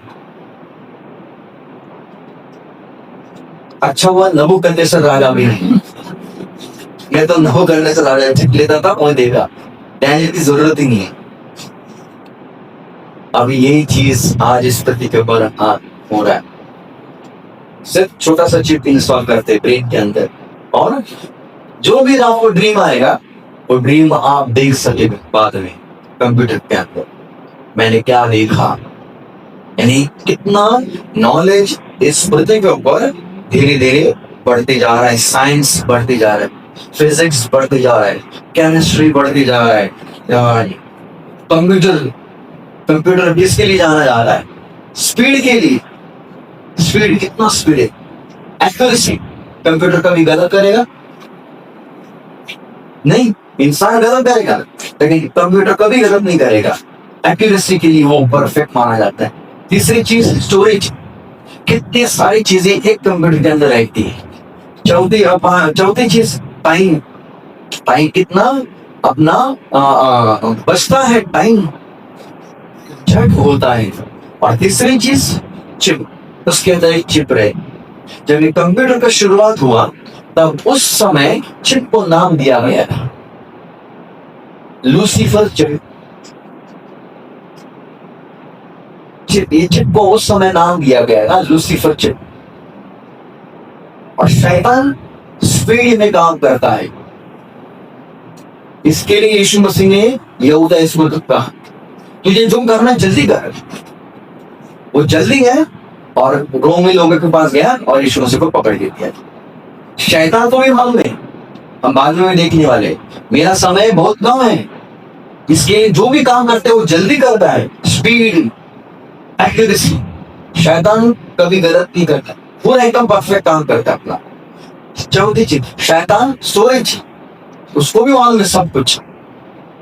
अच्छा हुआ नबूकदनेस्सर राजा भी नहीं, मैं तो नबूकदनेस्सर राजा चिप लेता था और देखा, डैनियल की जरूरत ही नहीं है। अभी यही चीज आज इस पृथ्वी के ऊपर हो रहा है, सिर्फ छोटा सा चिप इंस्टॉल करते ब्रेन के अंदर और जो भी आपको ड्रीम आएगा वो ड्रीम आप देख सकेंगे बाद में कंप्यूटर के अंदर। मैंने क्या देखा, यानी कितना नॉलेज इस पृथ्वी के ऊपर धीरे धीरे बढ़ते जा रहा है। साइंस बढ़ते जा रहा है, फिजिक्स बढ़ते जा रहा है, केमिस्ट्री बढ़ते जा रहा है, कंप्यूटर किसके लिए जाना जा रहा है? स्पीड के लिए। स्पीड, कितना स्पीड है, एक्यूरेसी। कंप्यूटर कभी गलत करेगा नहीं, इंसान गलत करेगा लेकिन कंप्यूटर कभी गलत नहीं करेगा। एक्यूरेसी के लिए वो परफेक्ट माना जाता है। तीसरी चीज स्टोरेज, कितनी सारी चीजें एक कंप्यूटर के अंदर रहती है। चौथी चीज टाइम, टाइम कितना अपना बचता है, टाइम झट होता है। और तीसरी चीज चिप, उसके अंदर एक चिप रहे। जब ये कंप्यूटर का शुरुआत हुआ तब उस समय चिप को नाम दिया गया था लूसीफर चिप। ये चिप को उस समय नाम दिया गया था लूसीफर चिप। और शैतान स्पीड में काम करता है। इसके लिए यीशु मसीह ने यहूदा इसमें कहा तुझे जो करना है जल्दी कर। वो जल्दी है और रोमी लोगों के पास गया और यीशु मसीह को पकड़ के दिया। शैतान को भी मालूम है, हम बाद में देखने वाले, मेरा समय बहुत कम है, इसलिए जो भी काम करते हैं वो जल्दी करता है, स्पीड, एक्यूरेसी। शैतान कभी गलत नहीं करता, पूरा एकदम परफेक्ट काम करता है अपना। चौथी चीज, शैतान स्टोरेज, उसको भी मालूम है सब कुछ,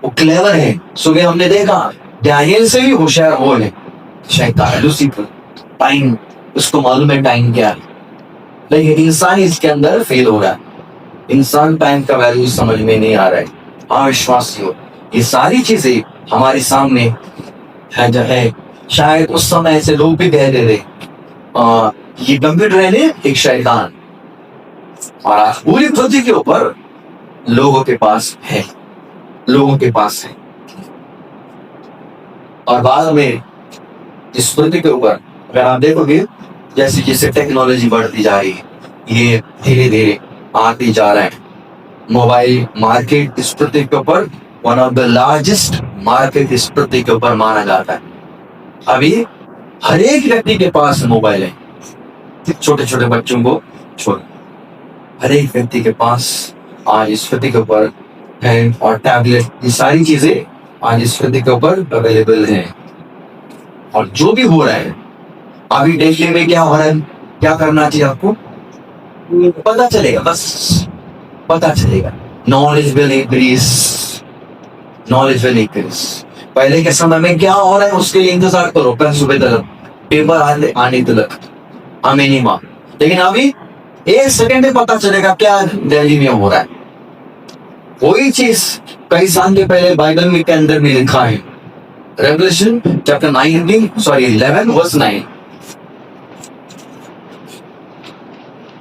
वो क्लेवर है। सुबह हमने देखा डैनियल से भी होशियार वो है शैतान, लूसीफर। टाइम, उसको मालूम है टाइम क्या है, लेकिन इंसान इसके अंदर फेल हो रहा है। इंसान टाइम का वैल्यू समझ में नहीं आ रहा है। हाँ विश्वासियों, ये सारी चीजें हमारे सामने है जो है। शायद उस समय ऐसे लोग भी कह रहे थे ये कंप्यूटर है ने एक शैतान, और आज पूरी पृथ्वी के ऊपर लोगों के पास है, लोगों के पास है। और बाद में इस पृथ्वी के ऊपर अगर आप देखोगे जैसे जैसे टेक्नोलॉजी बढ़ती जा रही है, ये धीरे धीरे आती जा रहा है। मोबाइल मार्केट इस पृथ्वी के ऊपर one of the largest market इस पृथ्वी के ऊपर माना जाता है। अभी हर एक व्यक्ति के पास मोबाइल है, छोटे छोटे बच्चों को छोड़, हर एक व्यक्ति के पास आज इस पृथ्वी के ऊपर है। और टैबलेट, ये सारी चीजें आज इस पृथ्वी के ऊपर अवेलेबल है। और जो भी हो रहा है अभी देखने में, क्या हो रहा है, क्या करना चाहिए आपको पता चलेगा, बस पता चलेगा। Knowledge will increase, knowledge will increase. पहले के समय में क्या हो रहा है उसके लिए इंतजार करो, कल सुबह तक पेपर आने तक हमें नहीं मालूम, लेकिन अभी एक सेकंड में पता चलेगा क्या दिल्ली में हो रहा है। वही चीज कई साल के पहले बाइबल में के अंदर में लिखा है, Revelation chapter 11 verse 9।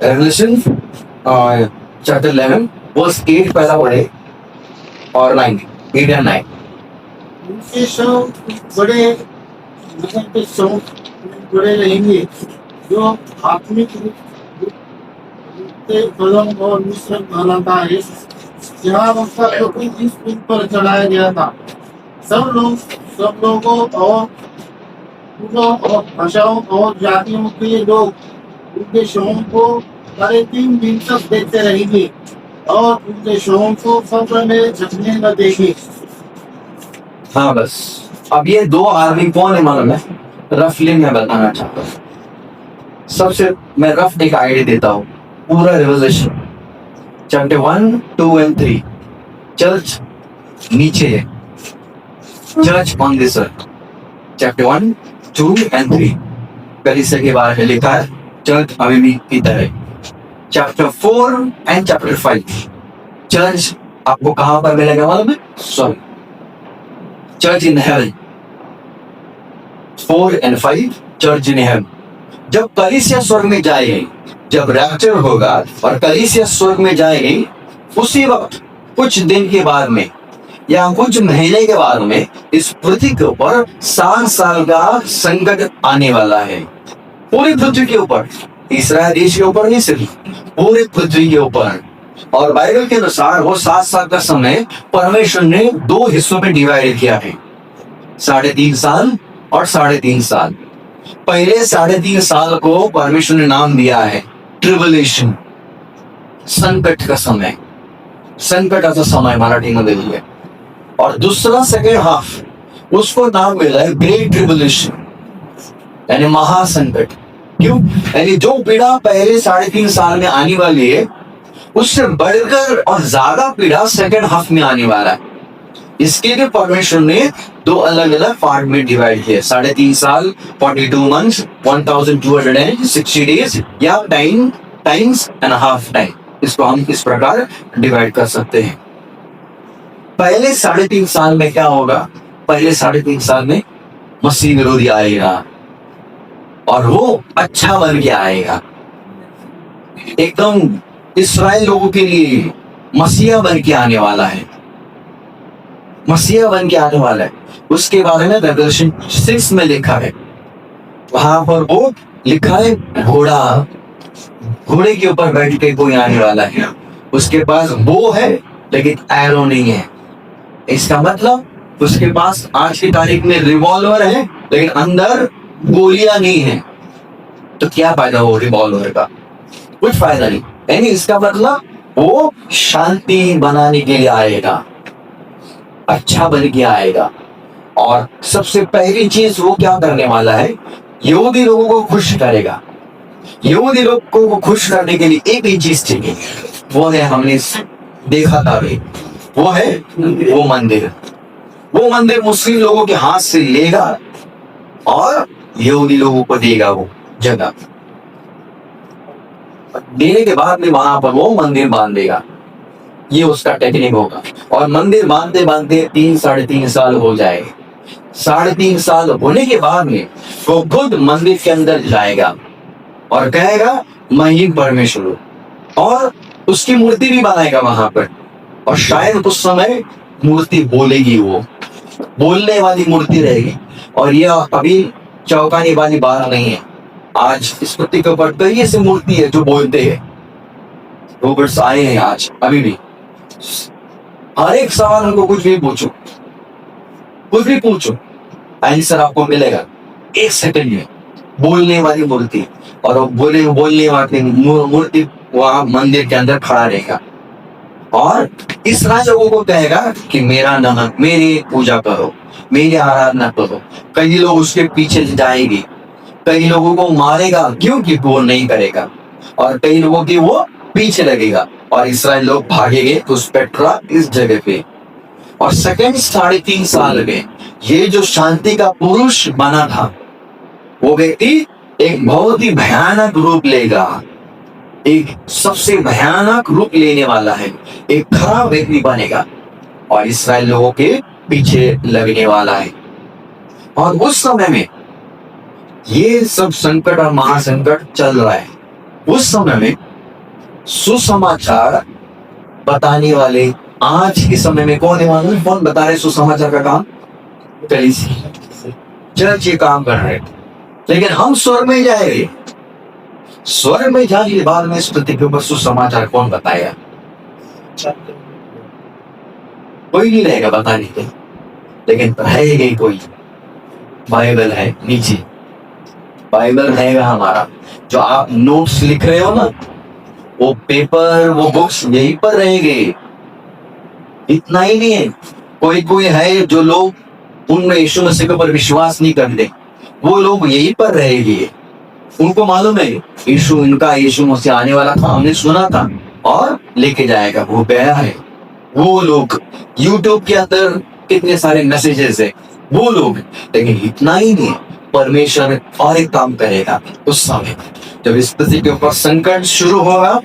Revelation chapter 11 verse 8 पहला पढ़े और 9, 8 या 9। उनके शव बड़े नगर के शव बड़े रहेंगे जो आत्मिक रूप से कलम और मिश्रण कहलाता है, जहाँ उसका टोकरी जिस पुल पर चढ़ाया गया था। सब लोगों और कुलों और भाषाओं और जातियों के लोग उनके शवों को 3.5 दिन तक देखते रहेंगे और उनके शवों को कब्र में झकने न देंगे। हाँ बस, अब ये दो आदमी कौन है मालूम है, रफली मैं बताना चाहता हूँ। सबसे मैं रफ एक आइडिया देता हूँ। पूरा रेवलेशन चैप्टर 1, 2 और 3 चर्च नीचे है, church on this earth. Chapter 1, 2 और 3 कलीसिया के बारे में लिखा है, चर्च अभी भी इधर है। चैप्टर 4 एंड चैप्टर 5 चर्च आपको कहां पर मिलेगा मालूम है, सॉरी, चर्च इन हेवन। 4 और 5 चर्च इन हेवन। जब कलीसिया स्वर्ग में जाएगी, जब रैप्चर होगा और कलीसिया स्वर्ग में जाएगी, उसी वक्त कुछ दिन के बाद में या कुछ महीने के बाद में इस पृथ्वी के ऊपर 7 साल का संकट आने वाला है, पूरी पृथ्वी के ऊपर, इस्राएल देश के ऊपर नहीं, सिर्फ पूरी पृथ्वी के ऊपर। और बाइबल के अनुसार वो 7 साल का समय परमेश्वर ने 2 हिस्सों में डिवाइड किया है, 3.5 साल और 3.5 साल। पहले 3.5 साल को परमेश्वर ने नाम दिया है ट्रिबुलेशन, संकट का समय, संकट का समय मराठी में देखिए। और दूसरा सेकेंड हाफ उसको नाम मिला है ग्रेट ट्रिबुलेशन, यानी महासंकट। क्यों? यानी जो पीड़ा पहले 3.5 साल में आने वाली है, उससे बढ़कर और ज्यादा पीड़ा सेकेंड हाफ में आने वाला है। इसके लिए परमेश्वर ने 2 अलग अलग पार्ट में डिवाइड किया, 3.5 साल, 42 मंथ्स, 1260 डेज, या 10 टाइम्स एंड हाफ टाइम। इसको हम इस प्रकार डिवाइड कर सकते हैं। पहले 3.5 साल में क्या होगा? पहले 3.5 साल में मसीह विरोधी आएगा और वो अच्छा बन के आएगा, एकदम इस्राएल लोगों के लिए मसीहा बन के आने वाला है, मसीहा बन के आने वाला है। उसके बारे में रेवलेशन 6 में लिखा है, वहां पर वो लिखा है घोड़ा घोड़े के ऊपर बैठ के कोई आने वाला है, उसके पास बो है लेकिन एरो नहीं है। इसका मतलब उसके पास आज की तारीख में रिवॉल्वर है लेकिन अंदर गोलियां नहीं है। तो क्या फायदा हो रिवॉल्वर का? कुछ फायदा नहीं। यानी इसका मतलब वो शांति बनाने के लिए आएगा, अच्छा बन के आएगा। और सबसे पहली चीज वो क्या करने वाला है, यहूदी लोगों को खुश करेगा। यहूदी लोगों को खुश करने के लिए एक ही चीज चाहिए, वो है हमने देखा था अभी, वो है वो मंदिर। वो मंदिर मुस्लिम लोगों के हाथ से लेगा और यहूदी लोगों को देगा वो जगह। देने के बाद में वहां पर वो मंदिर बांध देगा। ये उसका टेक्निक होगा। और मंदिर बांधते बांधते 3-3.5 साल हो जाएगा। 3.5 साल होने के बाद में वो खुद मंदिर के अंदर जाएगा और कहेगा मैं ही परमेश्वर हूं, और उसकी मूर्ति भी बनाएगा वहां पर। और शायद उस समय मूर्ति बोलेगी, वो बोलने वाली मूर्ति रहेगी। और यह अभी चौंकाने वाली बात नहीं है। आज इस पृथ्वी के ऊपर कई ऐसी मूर्ति है जो बोलते हैं। रोबोट्स आए हैं आज, अभी भी। हर एक सवाल उनको कुछ भी पूछो, आंसर आपको मिलेगा 1 सेकंड में। बोलने वाली मूर्ति, और वो बोलने वाली मूर्ति वहां मंदिर के अंदर खड़ा रहेगा और इस लोगों को कहेगा कि मेरी पूजा करो, मेरी आराधना करो। कई लोग उसके पीछे जाएंगे, कई लोगों को मारेगा क्योंकि वो नहीं करेगा, और कई लोगों की वो पीछे लगेगा और इस्राएल लोग भागेंगे उस पेट्रा इस जगह पे। और सेकंड 3.5 साल में ये जो शांति का पुरुष बना था, वो व्यक्ति एक बहुत ही भयानक रूप लेगा। एक सबसे भयानक रूप लेने वाला है, एक खराब व्यक्ति बनेगा और इस्राएल लोगों के पीछे लगने वाला है। और उस समय में ये सब संकट और महासंकट चल रहा है। उस समय में सुसमाचार बताने वाले आज के समय में कौन है मालूम? कौन बता रहे सुसमाचार का काम? कलीसिया, चर्च ये काम कर रहे हैं। लेकिन हम स्वर्ग में जाएंगे, स्वर्ग में जाने के बाद में इस पृथ्वी के ऊपर सुसमाचार कौन बताएगा? कोई नहीं रहेगा बताने के, लेकिन रहेगा कोई। बाइबल है नीचे, बाइबल रहेगा हमारा। जो आप नोट्स लिख रहे हो ना, वो पेपर, वो बुक्स यहीं पर रहेंगे। इतना ही नहीं है, कोई है जो लोग उनमें यीशु मसीह के ऊपर विश्वास नहीं करते, वो लोग यहीं पर रहेंगे। उनको मालूम है यीशु मसीह आने वाला था, हमने सुना था, और लेके जाएगा। वो गया है। वो लोग यूट्यूब के अंदर कितने सारे मैसेजेस है, वो लोग। लेकिन इतना ही नहीं, परमेश्वर और एक काम करेगा उस समय जब इस पृथ्वी के ऊपर संकट शुरू होगा।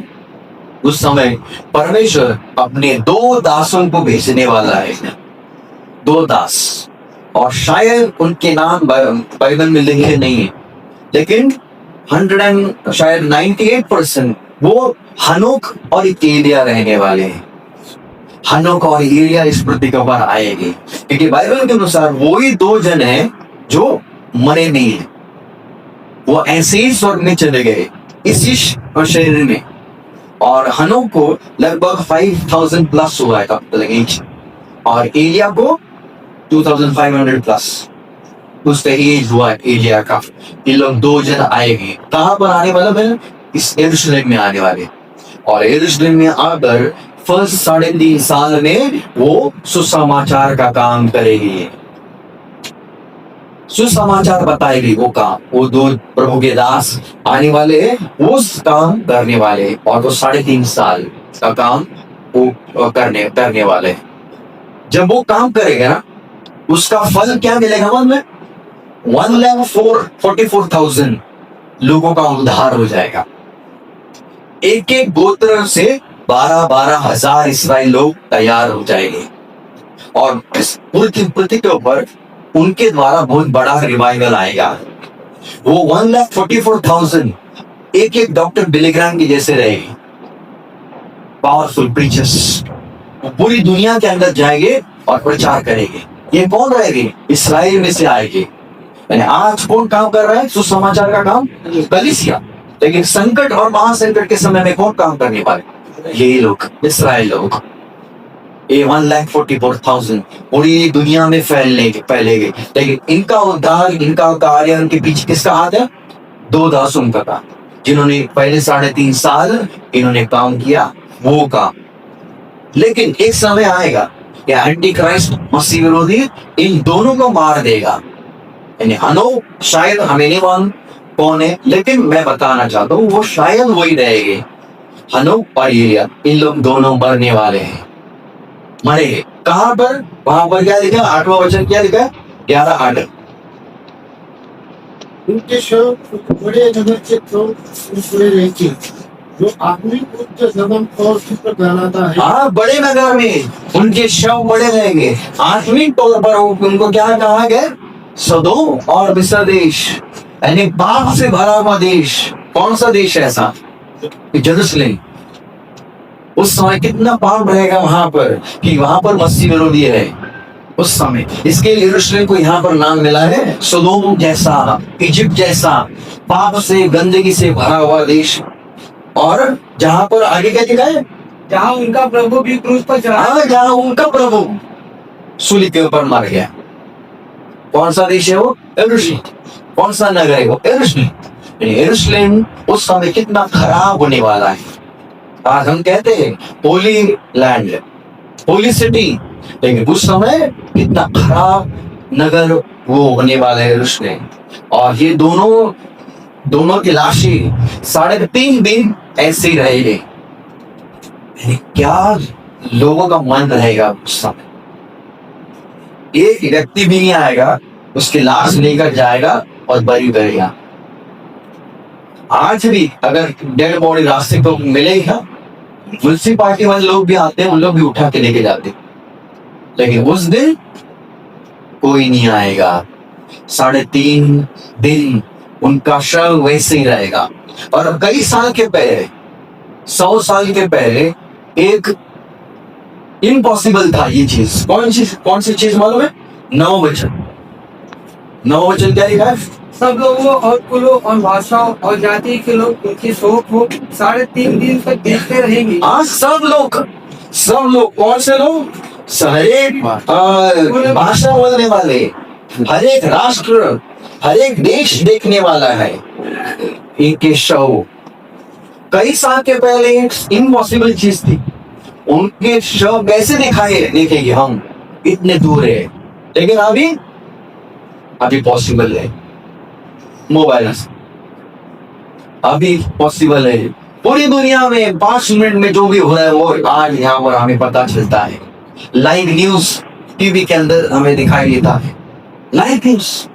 उस समय परमेश्वर अपने 2 दासों को भेजने वाला है। 2 दास, और शायद उनके नाम बाइबल में लिखे नहीं है, लेकिन 98% वो हनोक और एलिया रहने वाले हैं। हनोक और एलिया इस पृथ्वी के ऊपर आएंगे, क्योंकि बाइबल के अनुसार वो ही 2 जन हैं जो मरे नहीं है। वो ऐसे ही स्वर्ग में चले गए इसी शरीर में। और हनोक को लगभग 5000 प्लस हुआ है तब तक, और एलिया को 2500 प्लस उसका एज हुआ है एलिया का। ये लोग 2 जन आएंगे। कहां पर आने वाला है? इस यरूशलेम में आने वाले। और यरूशलेम में आकर फर्स्ट 3.5 साल में वो सुसमाचार का काम करेगी, सुसमाचार बताएगी। वो काम, वो 2 प्रभु के दास आने वाले हैं, उस काम करने वाले। और वो 3.5 साल का काम वो करने वाले। जब वो काम करेगा ना, उसका फल क्या मिलेगा? मतलब 1,44,000 लोगों का उद्धार हो जाएगा। एक गोत्र से 12 हजार इस्राएल लोग तैयार हो जाएंगे। और इस पूरी पृथ्वी के ऊपर उनके द्वारा बहुत बड़ा रिवाइवल आएगा। वो 1,44,000 एक डॉक्टर बिलीग्राम की जैसे रहेगी, पावरफुल प्रीचर्स। वो पूरी दुनिया के अंदर जाएंगे और प्रचार करेंगे। ये कौन रहेगी? इस्राएल में से आएगी। यानी आज कौन काम कर रहा है सुसमाचार का काम? कलीसिया। लेकिन संकट और महासंकट के समय में कौन काम करने वाले? यही लोग, इस्राएल लोग। ये 1,44,000 पूरी दुनिया में फैलेंगे, लेकिन इनका उद्धार, इनका कार्य, उनके पीछे किसका हाथ है? 2 दासों का था, जिन्होंने पहले 3.5 साल इन्होंने काम किया, वो काम। लेकिन एक समय आएगा कि एंटी क्राइस्ट, मसीह विरोधी, इन दोनों को मार देगा। यानी हनो शायद हमें नहीं मालूम कौन है, लेकिन मैं बताना चाहता हूँ वो शायद वही रहेंगे, हनो और एलिया। इन लोग दोनों मरने वाले हैं, मरेंगे। कहां पर? वहां पर क्या लिखा? 8वां वचन क्या लिखा? 11:8। उनके शव बड़े नगर के टुकड़े रहेंगे, जो आदमी उच्च जगम और शुक्र कहलाता है। हाँ, बड़े नगर में उनके शव बड़े रहेंगे। आत्मिक तौर पर उनको क्या कहा गया? सदोम और मिस्र देश, यानी पाप से भरा हुआ देश। कौन सा देश है ऐसा? यरूशलेम। उस समय कितना पाप रहेगा वहां पर कि वहां पर मसीह विरोधी है उस समय। इसके लिए यरूशलेम को यहाँ पर नाम मिला है सदोम जैसा, इजिप्ट जैसा, पाप से, गंदगी से भरा हुआ देश। और जहां पर आगे क्या लिखा है? जहाँ उनका प्रभु भी क्रूस पर चढ़ा। हाँ, जहां उनका प्रभु सूली के ऊपर मर गया। कौन सा देश है वो? यरूशलेम। कौन सा नगर है वो? यरूशलेम। यरूशलेम उस समय कितना खराब होने वाला है। आज हम कहते हैं होली लैंड, होली सिटी, लेकिन उस समय कितना खराब नगर वो होने वाला है यरूशलेम। और ये दोनों की लाशें 3.5 दिन ऐसे ही रहेंगे। क्या लोगों का मन रहेगा उस समय? एक व्यक्ति भी नहीं आएगा, उसकी लाश लेकर जाएगा और बरी करेगा। आज भी अगर डेड बॉडी रास्ते को मिलेगा, म्युनिसिपालिटी वाले लोग भी आते हैं, उन लोग भी उठा के लेके जाते हैं, लेकिन उस दिन कोई नहीं आएगा। 3.5 दिन उनका शव वैसे ही रहेगा। और कई साल के पहले, 100 साल के पहले एक इम्पॉसिबल था ये चीज। कौन सी चीज मालूम है? 9 वचन क्या लिखा है? सब लोगों और कुलों और भाषाओं और जाति के लोग उनकी शोक को 3.5 दिन तक देखते रहेंगे। हाँ, सब लोग। कौन से लोग? हर एक भाषा बोलने वाले, हर एक राष्ट्र, हर एक देश देखने वाला है इनके शव। कई साल के पहले इम्पॉसिबल चीज थी, उनके शव कैसे देखेंगे हम, इतने दूर है। लेकिन अभी पॉसिबल है, मोबाइल से अभी पॉसिबल है। पूरी दुनिया में 5 मिनट में जो भी हो रहा है वो आज यहाँ पर हमें पता चलता है। लाइव न्यूज टीवी के अंदर हमें दिखाई देता है। लाइव न्यूज,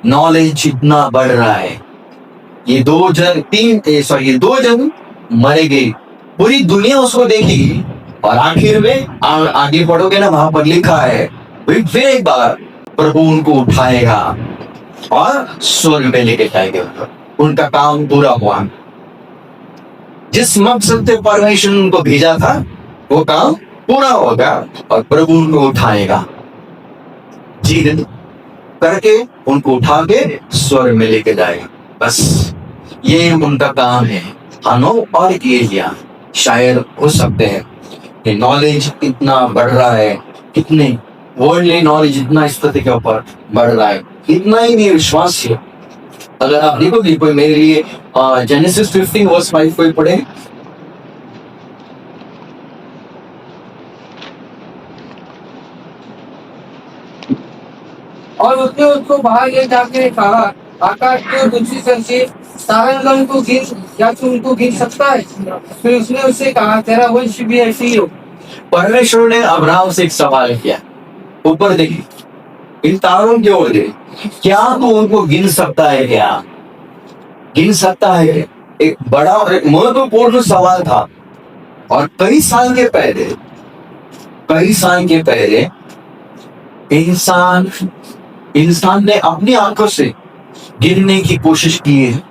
नॉलेज इतना बढ़ रहा है। ये 2 जन मरेंगे, पूरी दुनिया उसको देखेगी। और आखिर में आगे पढ़ोगे ना, वहां पर लिखा है फिर एक बार प्रभु उनको उठाएगा और स्वर्ग में लेके जाएगा। उनका काम पूरा हुआ। जिस मकसद से परमेश्वर उनको भेजा था वो काम पूरा होगा और प्रभु उनको उठाएगा, जीवन करके उनको उठा के स्वर्ग में लेके जाएगा। बस ये उनका काम है। हनो और एलिया शायद हो सकते हैं कि नॉलेज इतना बढ़ रहा है, कितने वर्ल्डली नॉलेज इतना इस तरह के ऊपर बढ़ रहा है, इतना ही नहीं विश्वास है। अगर आप देखोगे कोई मेरे लिए जेनेसिस 15 वर्स 5 कोई पढ़े। और उसने उसको बाहर ले जाके कहा, आकाश की दूसरी से तारागण को गिन या तू उनको गिन सकता है? फिर उसने उससे कहा, तेरा वंश भी ऐसे ही हो। परमेश्वर ने अब्राहम से एक सवाल किया, ऊपर देखिए, इन तारों की ओर देखिए, क्या तू उनको गिन सकता है? क्या गिन सकता है? एक बड़ा और एक महत्वपूर्ण सवाल था। और कई साल के पहले इंसान ने अपनी आंखों से गिनने की कोशिश की है।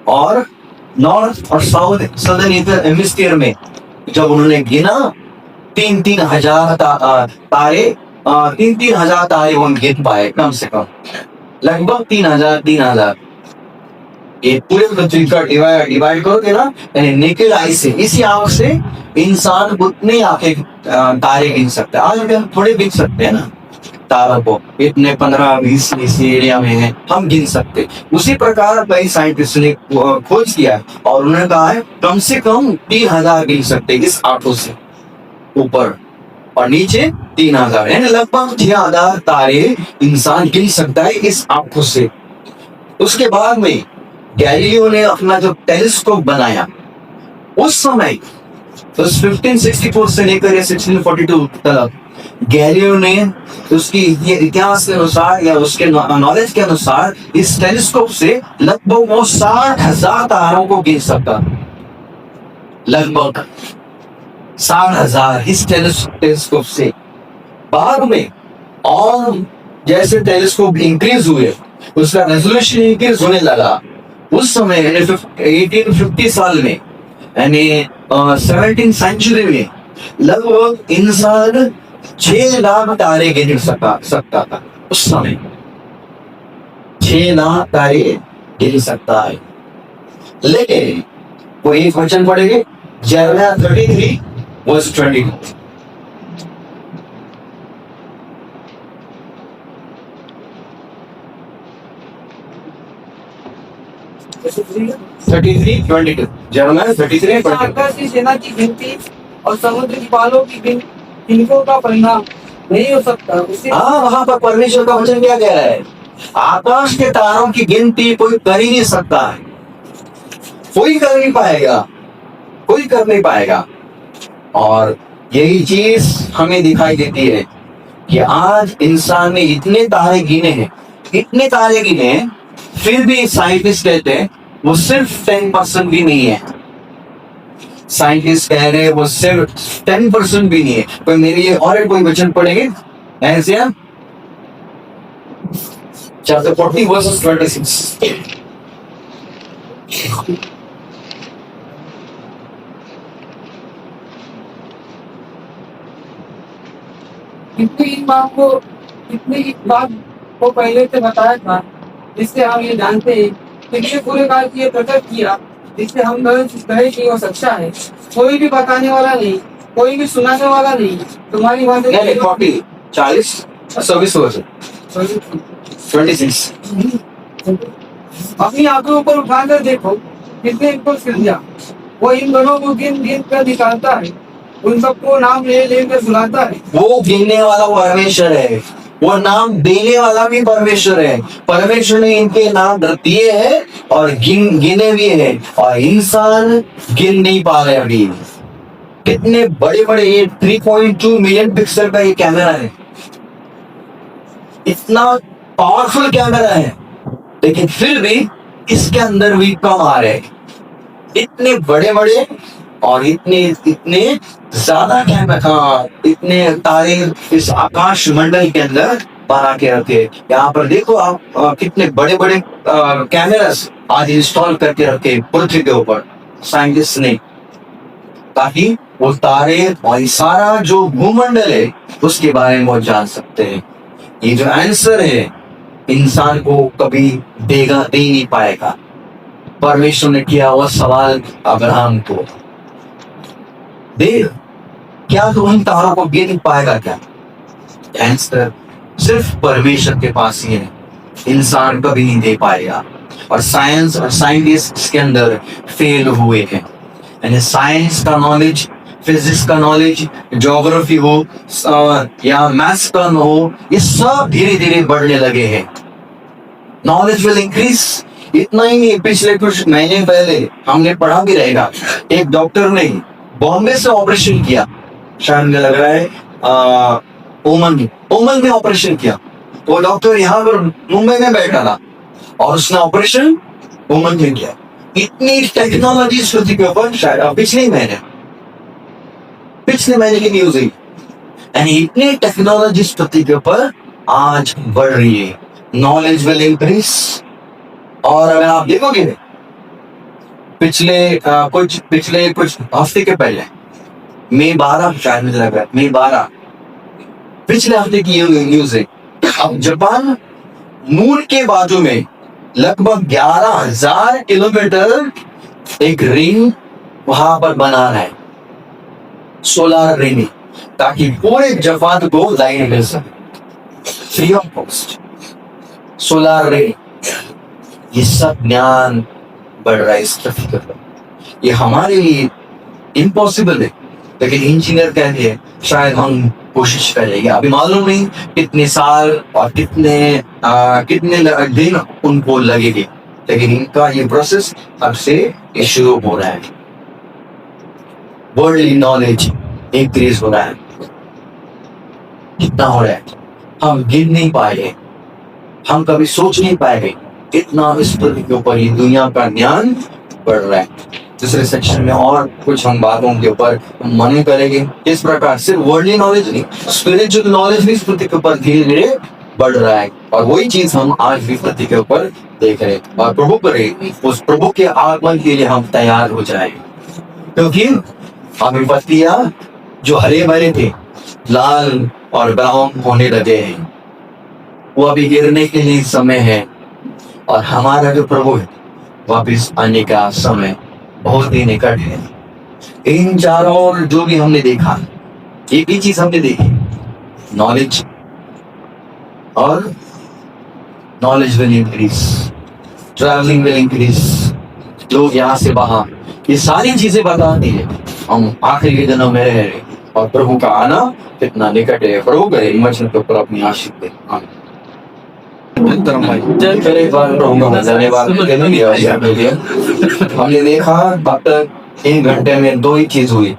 और नॉर्थ और साउथ सदर्न हेमिस्फीयर में जब उन्होंने गिना 3-3 हजार तारे, 3-3 हजार तारे वो गिन पाए, कम से कम लगभग 3,000। ये पूरे पृथ्वी का डिवाइड करोगे ना, नेकेड आई से, इसी आंख से इंसान उतने आंखें तारे गिन सकता है। आज भी हम थोड़े गिन सकते हैं ना तारों को, इतने 15-20 इस एरिया में है, हम गिन सकते। उसी प्रकार कई साइंटिस्ट ने खोज किया है और उन्होंने कहा है कम से कम 3000 गिन सकते इस आंखों से, ऊपर और नीचे 3000, यानी लगभग 6000 तारे इंसान गिन सकता है इस आंखों से। उसके बाद में गैलीलियो ने अपना जो टेलीस्कोप बनाया, उस समय तो 1564 से लेकर 1642 तक गैलीलियो ने उसकी ये इतिहास के अनुसार या उसके नॉलेज के अनुसार इस टेलीस्कोप से लगभग वो 60,000 तारों को गिन सकता, लगभग 60,000 इस टेलीस्कोप से। बाद में और जैसे टेलीस्कोप इंक्रीज हुए, उसका रेजोल्यूशन इंक्रीज होने लगा। उस समय 1850 साल में, यानी 17th सेंचुरी में, लगभग इंसान 6 लाख तारे गिन सकता था। उस समय 6 लाख तारे गिन सकता है। लेकिन वो एक वचन पढ़ेंगे, यिर्मयाह 33 वर्स 22। 33:22, यिर्मयाह 33:22। आकाश की सेना की गिनती और समुद्र की पालों की गिनतियों का परिणाम नहीं हो सकता। उसी हाँ, वहां पर परमेश्वर का वचन क्या कह रहा है? आकाश के तारों की गिनती कोई कर ही नहीं सकता है, कोई कर नहीं पाएगा, कोई कर नहीं पाएगा। और यही चीज हमें दिखाई देती है कि आज इंसान ने इतने तारे गिने हैं, इतने तारे गिने हैं, फिर भी साइंटिस्ट कहते हैं वो सिर्फ 10% भी नहीं है। साइंटिस्ट कह रहे हैं वो सिर्फ 10% भी नहीं है। कोई मेरे लिए और कोई वचन पढ़ेंगे ऐसे? Chapter 40 versus 26। इतनी बात को पहले से बताया था, जिससे हम ये जानते हैं कि ये पूरे काल की ये प्रकट किया, जिससे हम कहे कि वो सच्चा है। कोई भी बताने वाला नहीं, कोई भी सुनाने वाला नहीं। तुम्हारी बात 40 सर्विस वर्स 26। अपनी आंखों पर उठाकर देखो, कितने इनको सिरजा। वो इन दोनों को गिन गिन कर निकालता है, उन सबको नाम ले लेकर बुलाता है। वो गिनने वाला परमेश्वर है, वो नाम देने वाला भी परमेश्वर है। परमेश्वर ने इनके नाम दिए हैं और गिने भी हैं, और इंसान गिन नहीं पा रहे अभी। कितने बड़े बड़े, ये 3.2 मिलियन पिक्सल का ये कैमरा है, इतना पावरफुल कैमरा है, लेकिन फिर भी इसके अंदर भी कम आ रहे। इतने बड़े बड़े और इतने ज्यादा कैमरा, इतने तारे इस आकाश मंडल के अंदर बना के रखे। यहाँ पर देखो आप कितने बड़े बड़े कैमरास आज इंस्टॉल करके रखे पृथ्वी के ऊपर साइंटिस्ट ने, ताकि वो तारे और सारा जो भूमंडल है उसके बारे में वो जान सकते हैं। ये जो आंसर है इंसान को कभी दे नहीं पाएगा। परमेश्वर ने किया वो सवाल अब्राहम को, देख क्या तू उन तारों को गिन पाएगा क्या? आंसर सिर्फ परमेश्वर के पास ही है, इंसान कभी नहीं दे पाएगा। और साइंस और साइंटिस्ट इसके अंदर फेल हुए हैं। यानी साइंस का नॉलेज, फिजिक्स का नॉलेज, ज्योग्राफी हो या मैथ्स का हो, ये सब धीरे धीरे बढ़ने लगे हैं। Knowledge will increase. इतना ही नहीं, पिछले कुछ महीने पहले हमने पढ़ा भी रहेगा, एक डॉक्टर ने बॉम्बे से ऑपरेशन किया, शायद मुझे लग रहा है ओमन में ऑपरेशन किया। वो डॉक्टर यहाँ पर मुंबई में बैठा था और उसने ऑपरेशन ओमन में किया। इतनी टेक्नोलॉजी पृथ्वी के ऊपर, शायद पिछले महीने की न्यूज है, यानी इतनी टेक्नोलॉजी पृथ्वी के ऊपर आज बढ़ रही है। Knowledge will increase. और अगर आप देखोगे पिछले कुछ हफ्ते के पहले, मई 12, शायद मुझे लग रहा है मई 12, पिछले हफ्ते की न्यूज है। अब जापान मून के बाजू में लगभग 11,000 किलोमीटर एक रिंग वहां पर बना है, सोलर रिंग, ताकि पूरे जापान को लाइन मिल सके free of cost. Solar ring, ये सब ज्ञान बढ़ रहा है इस पृथ्वी पर। ये हमारे लिए इम्पॉसिबल है, लेकिन इंजीनियर कहते हैं शायद हम कोशिश करेंगे। अभी मालूम नहीं कितने साल और कितने दिन उनको लगेंगे, लेकिन इनका ये प्रोसेस अब से ये शुरू हो रहा है। वर्ल्डली नॉलेज इंक्रीज हो रहा है। कितना हो रहा है हम गिन नहीं पाएंगे, हम कभी सोच नहीं पाएंगे। इतना इस पृथ्वी के ऊपर ये दुनिया का ज्ञान बढ़ रहा है। दूसरे सेक्शन में और कुछ हम बातों के ऊपर मन करेंगे। इस प्रकार सिर्फ वर्ल्डली नॉलेज नहीं, स्पिरिचुअल नॉलेज भी इस पृथ्वी के ऊपर धीरे धीरे बढ़ रहा है, और वही चीज हम आज भी पृथ्वी के ऊपर देख रहे हैं। और प्रभु करे उस प्रभु के आगमन के लिए हम तैयार हो जाए, क्योंकि हमें पत्तियां जो हरे भरे थे लाल और ब्राउन होने लगे हैं, वो अभी गिरने के लिए समय है। और हमारा जो प्रभु है वापिस आने का समय बहुत ही निकट है। इन चारों ओर जो भी हमने देखा, एक ही चीज हमने देखी, नॉलेज, और knowledge will increase, travelling will increase, लोग यहाँ से वहां, ये सारी चीजें बताती है हम आखिरी के दिनों में रह रहे हैं, और प्रभु का आना कितना निकट है। प्रभु करे इन वचन के ऊपर अपनी आशीष दे। आमीन। धर्म भाई पहले एक बार प्रभु का धन्यवाद देने दिया आपके लिए। हमने देखा अब तक 1 घंटे में 2 ही चीज हुई,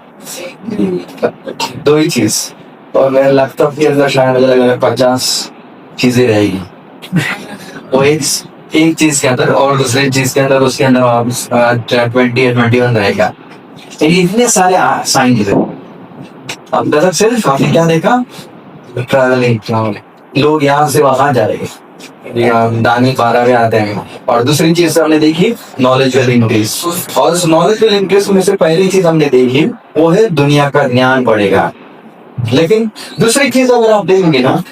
2 ही चीज, और मेरे लगता है अंदर शायद 50 चीजें रहेगी। वो एक चीज के अंदर और दूसरे चीज के अंदर, उसके अंदर आप 20 या 21 रहेगा। इतने सारे साइन थे। अब तक सिर्फ आपने क्या देखा, ट्रैवलिंग, लोग यहाँ से वहां जा रहे हैं, दानी 12 में आते हैं। और दूसरी चीज हमने देखी नॉलेज विल इंक्रीज, और उस नॉलेज विल इंक्रीज में से पहली चीज हमने देखी वो है दुनिया का ज्ञान बढ़ेगा। लेकिन दूसरी चीज अगर आप देखेंगे ना,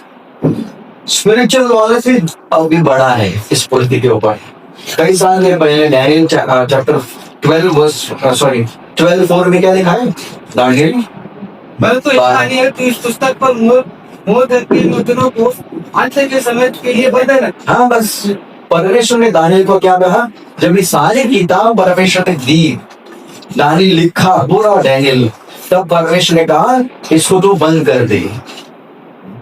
स्पिरिचुअल नॉलेज भी अभी बढ़ा है इस पृथ्वी के ऊपर। कई साल के पहले डैनियल चैप्टर 12:4 में क्या लिखा है, दानियल मैं तो दानियल की इस पुस्तक पर मोहर करके नूतनों को अंत के समय के लिए बंद रखा। हाँ, बस परमेश्वर ने दानियल को क्या कहा, जब ये सारी किताब परमेश्वर ने दी, दानियल लिखा पूरा डैनियल, तब परमेश्वर ने कहा इसको तो बंद कर दे,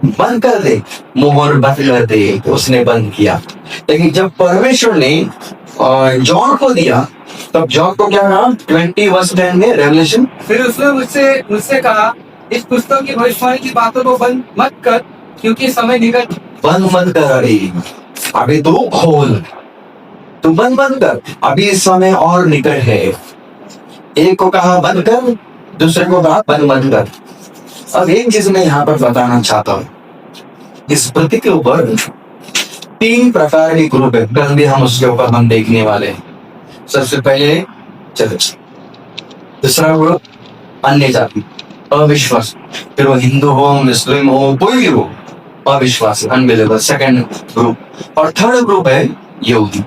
बंद कर दे, मोहर बंद कर दे। उसने बंद किया। लेकिन जब परमेश्वर ने जॉन को दिया, तब जॉन को क्या कहा, 20:10 में रेवलेशन, फिर उसने मुझसे कहा इस पुस्तक की भविष्यवाणी की बातों को बंद मत कर, क्योंकि समय निकट। बंद मत कर, अभी तो खोल, तू बंद कर, अभी समय और निकट है। एक को कहा बंद कर, दूसरे को कहा बंद मत कर। अब एक चीज मैं यहाँ पर बताना चाहता हूँ, इस पृथ्वी के ऊपर 3 प्रकार के ग्रुप है, कल भी हम उसके ऊपर हम देखने वाले हैं। सबसे पहले चलो, दूसरा ग्रुप अन्य जाति, अविश्वास, फिर वो हिंदू हो, मुस्लिम हो, कोई भी हो, अविश्वास, अनबिलीवर, सेकंड ग्रुप। और थर्ड ग्रुप है यहूदी,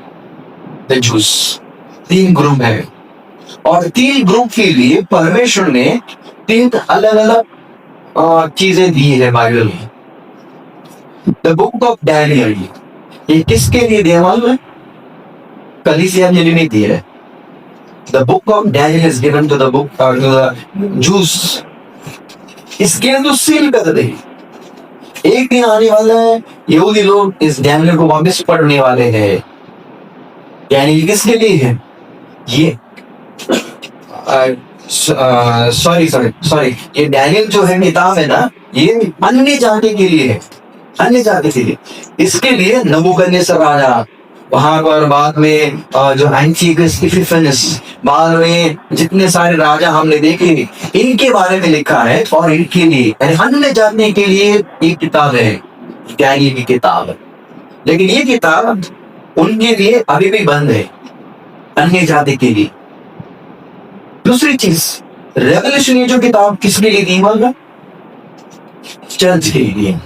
द जूस। 3 ग्रुप है, और 3 ग्रुप के लिए परमेश्वर ने 3 अलग अलग चीजें दी है बाइबल में। द बुक ऑफ डैनियल, ये किसके लिए दिया मालूम है, कलीसिया के लिए नहीं दिया है। The book of Daniel is given to the book to the Jews. इसके अंदर सील कर दे, एक दिन आने वाला है, यहूदी लोग इस डैनियल को वापस पढ़ने वाले हैं। डैनियल किसके लिए है, ये सॉरी ये डैनियल जो है किताब है ना, ये अन्य जाति के लिए है, अन्य जाति के लिए। इसके लिए नबूकदनेस्सर राजा, वहां पर बाद में जो एंटीगस इपिफेनस, बाद में जितने सारे राजा हमने देखे, इनके बारे में लिखा है, और इनके लिए अन्य जाति के लिए एक किताब है, डैनियल की किताब है। लेकिन ये किताब उनके लिए अभी भी बंद है, अन्य जाति के लिए। दूसरी चीज, रेवलेशन, ये जो किताब किसके लिए दी, चर्च के लिए।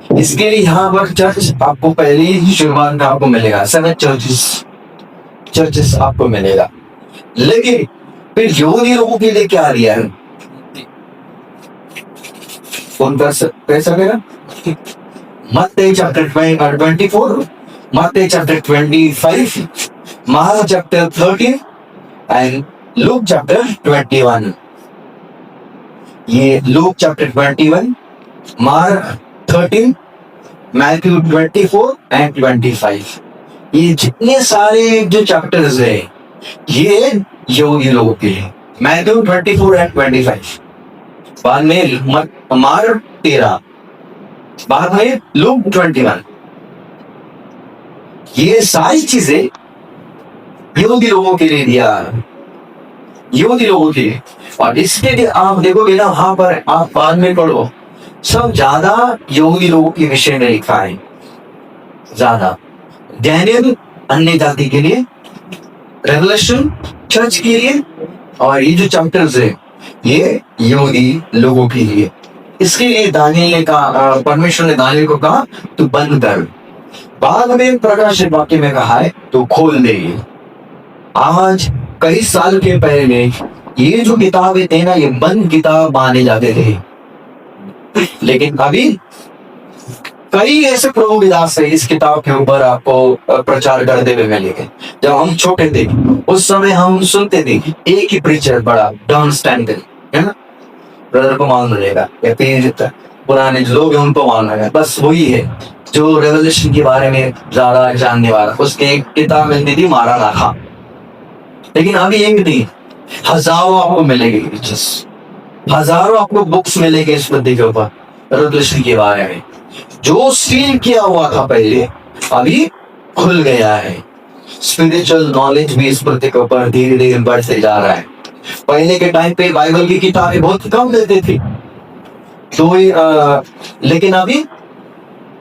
इसके लिए यहाँ पर चर्च आपको पहले ही शुरुआत में आपको मिलेगा, 7 चर्चेस आपको मिलेगा। लेकिन फिर यहूदी लोगों के लिए क्या लिया है? कौन कर सकेगा? मत्ती चैप्टर 24, मत्ती chapter 25, mark chapter 30 and Luke chapter 21। ये Luke chapter 21, mark 13, Matthew 24 and 25, ये जितने सारे जो चैप्टर्स है ये यहूदी लोगों के हैं। मैथ्यू 24 एंड 25, बाद में मार्क 13, बाद में लूक 21, ये सारी चीजें यहूदी लोगों के लिए दिया, यहूदी लोगों के लिए। और इसके लिए आप देखोगे ना, वहां पर आप बाद में पढ़ो, सब ज्यादा यहूदी लोगों के विषय में लिखा है, ज्यादा। डैनियल अन्य जाति के लिए, रेवलेशन चर्च के लिए, और ये जो चैप्टर्स है ये यहूदी लोगों के लिए। इसके लिए दानियल ने कहा, परमेश्वर ने दानियल को कहा तू बंद कर। बाद में प्रकाशित वाक्य में कहा है तो खोल दे। आज कई साल के पहले ये जो किताबें थे ना, ये बंद किताब माने जाते थे, लेकिन अभी कई ऐसे प्रभु विदास है इस किताब के ऊपर आपको प्रचार करते हुए मिलेंगे। जब हम छोटे थे उस समय हम सुनते थे एक ही प्रीचर बड़ा, डॉन स्टैंटन, है ना, ब्रदर को मालूम रहेगा, या फिर पुराने जो लोग हैं उनको मालूम रहेगा, बस वही है जो रेवोल्यूशन के बारे में ज्यादा जानने वाला। उसके एक किताब मिलती थी मारा राखा, लेकिन अभी एक नहीं, हजारों आपको मिलेगी, हजारों आपको बुक्स मिलेंगे इस मुद्दे के ऊपर, रेवोल्यूशन के बारे में। जो सील किया हुआ था पहले अभी खुल गया है। स्पिरिचुअल नॉलेज भी इस मुद्दे के ऊपर धीरे धीरे बढ़ते जा रहा है। पहले के टाइम पे बाइबल की किताबें बहुत कम देते थे, तो लेकिन अभी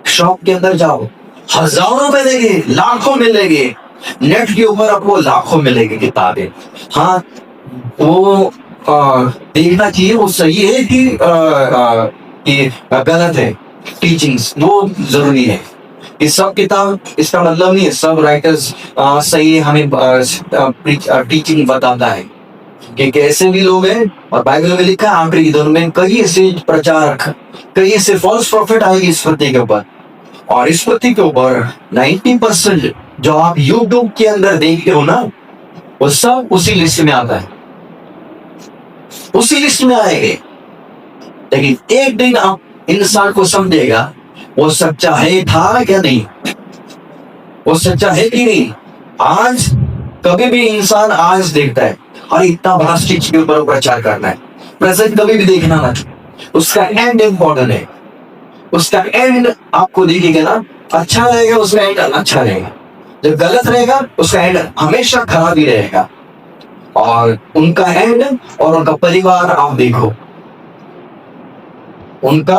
शॉप के अंदर जाओ, हजारों मिलेंगे, लाखों मिलेंगे, नेट के ऊपर आपको लाखों मिलेगी किताबें। हाँ, वो देखना चाहिए वो सही है कि गलत है, टीचिंग्स वो जरूरी है। ये सब किताब, इसका मतलब नहीं है सब राइटर्स सही है, हमें टीचिंग बताता है कि कैसे भी लोग हैं। और बाइबल में लिखा है आखिरी दिनों में कई ऐसे प्रचारक, कई ऐसे फॉल्स प्रॉफिट आएगी इस पृथ्वी के ऊपर। और इस पृथ्वी के ऊपर 90% जो आप यूट्यूब के अंदर देखते हो ना, वो सब उसी लिस्ट में आता है, उसी लिस्ट में आएंगे। लेकिन एक दिन आप इंसान को समझेगा वो सच्चा है था क्या नहीं, वो सच्चा है कि नहीं। आज कभी भी इंसान आज देखता है और इतना बड़ा स्टेज के ऊपर प्रचार करना है, प्रेजेंट कभी भी देखना ना, उसका एंड इम्पोर्टेंट है। उसका एंड आपको देखेगा ना, अच्छा रहेगा उसका एंड अच्छा रहेगा, जब गलत रहेगा उसका एंड हमेशा खराब ही रहेगा। और उनका एंड और उनका परिवार आप देखो, उनका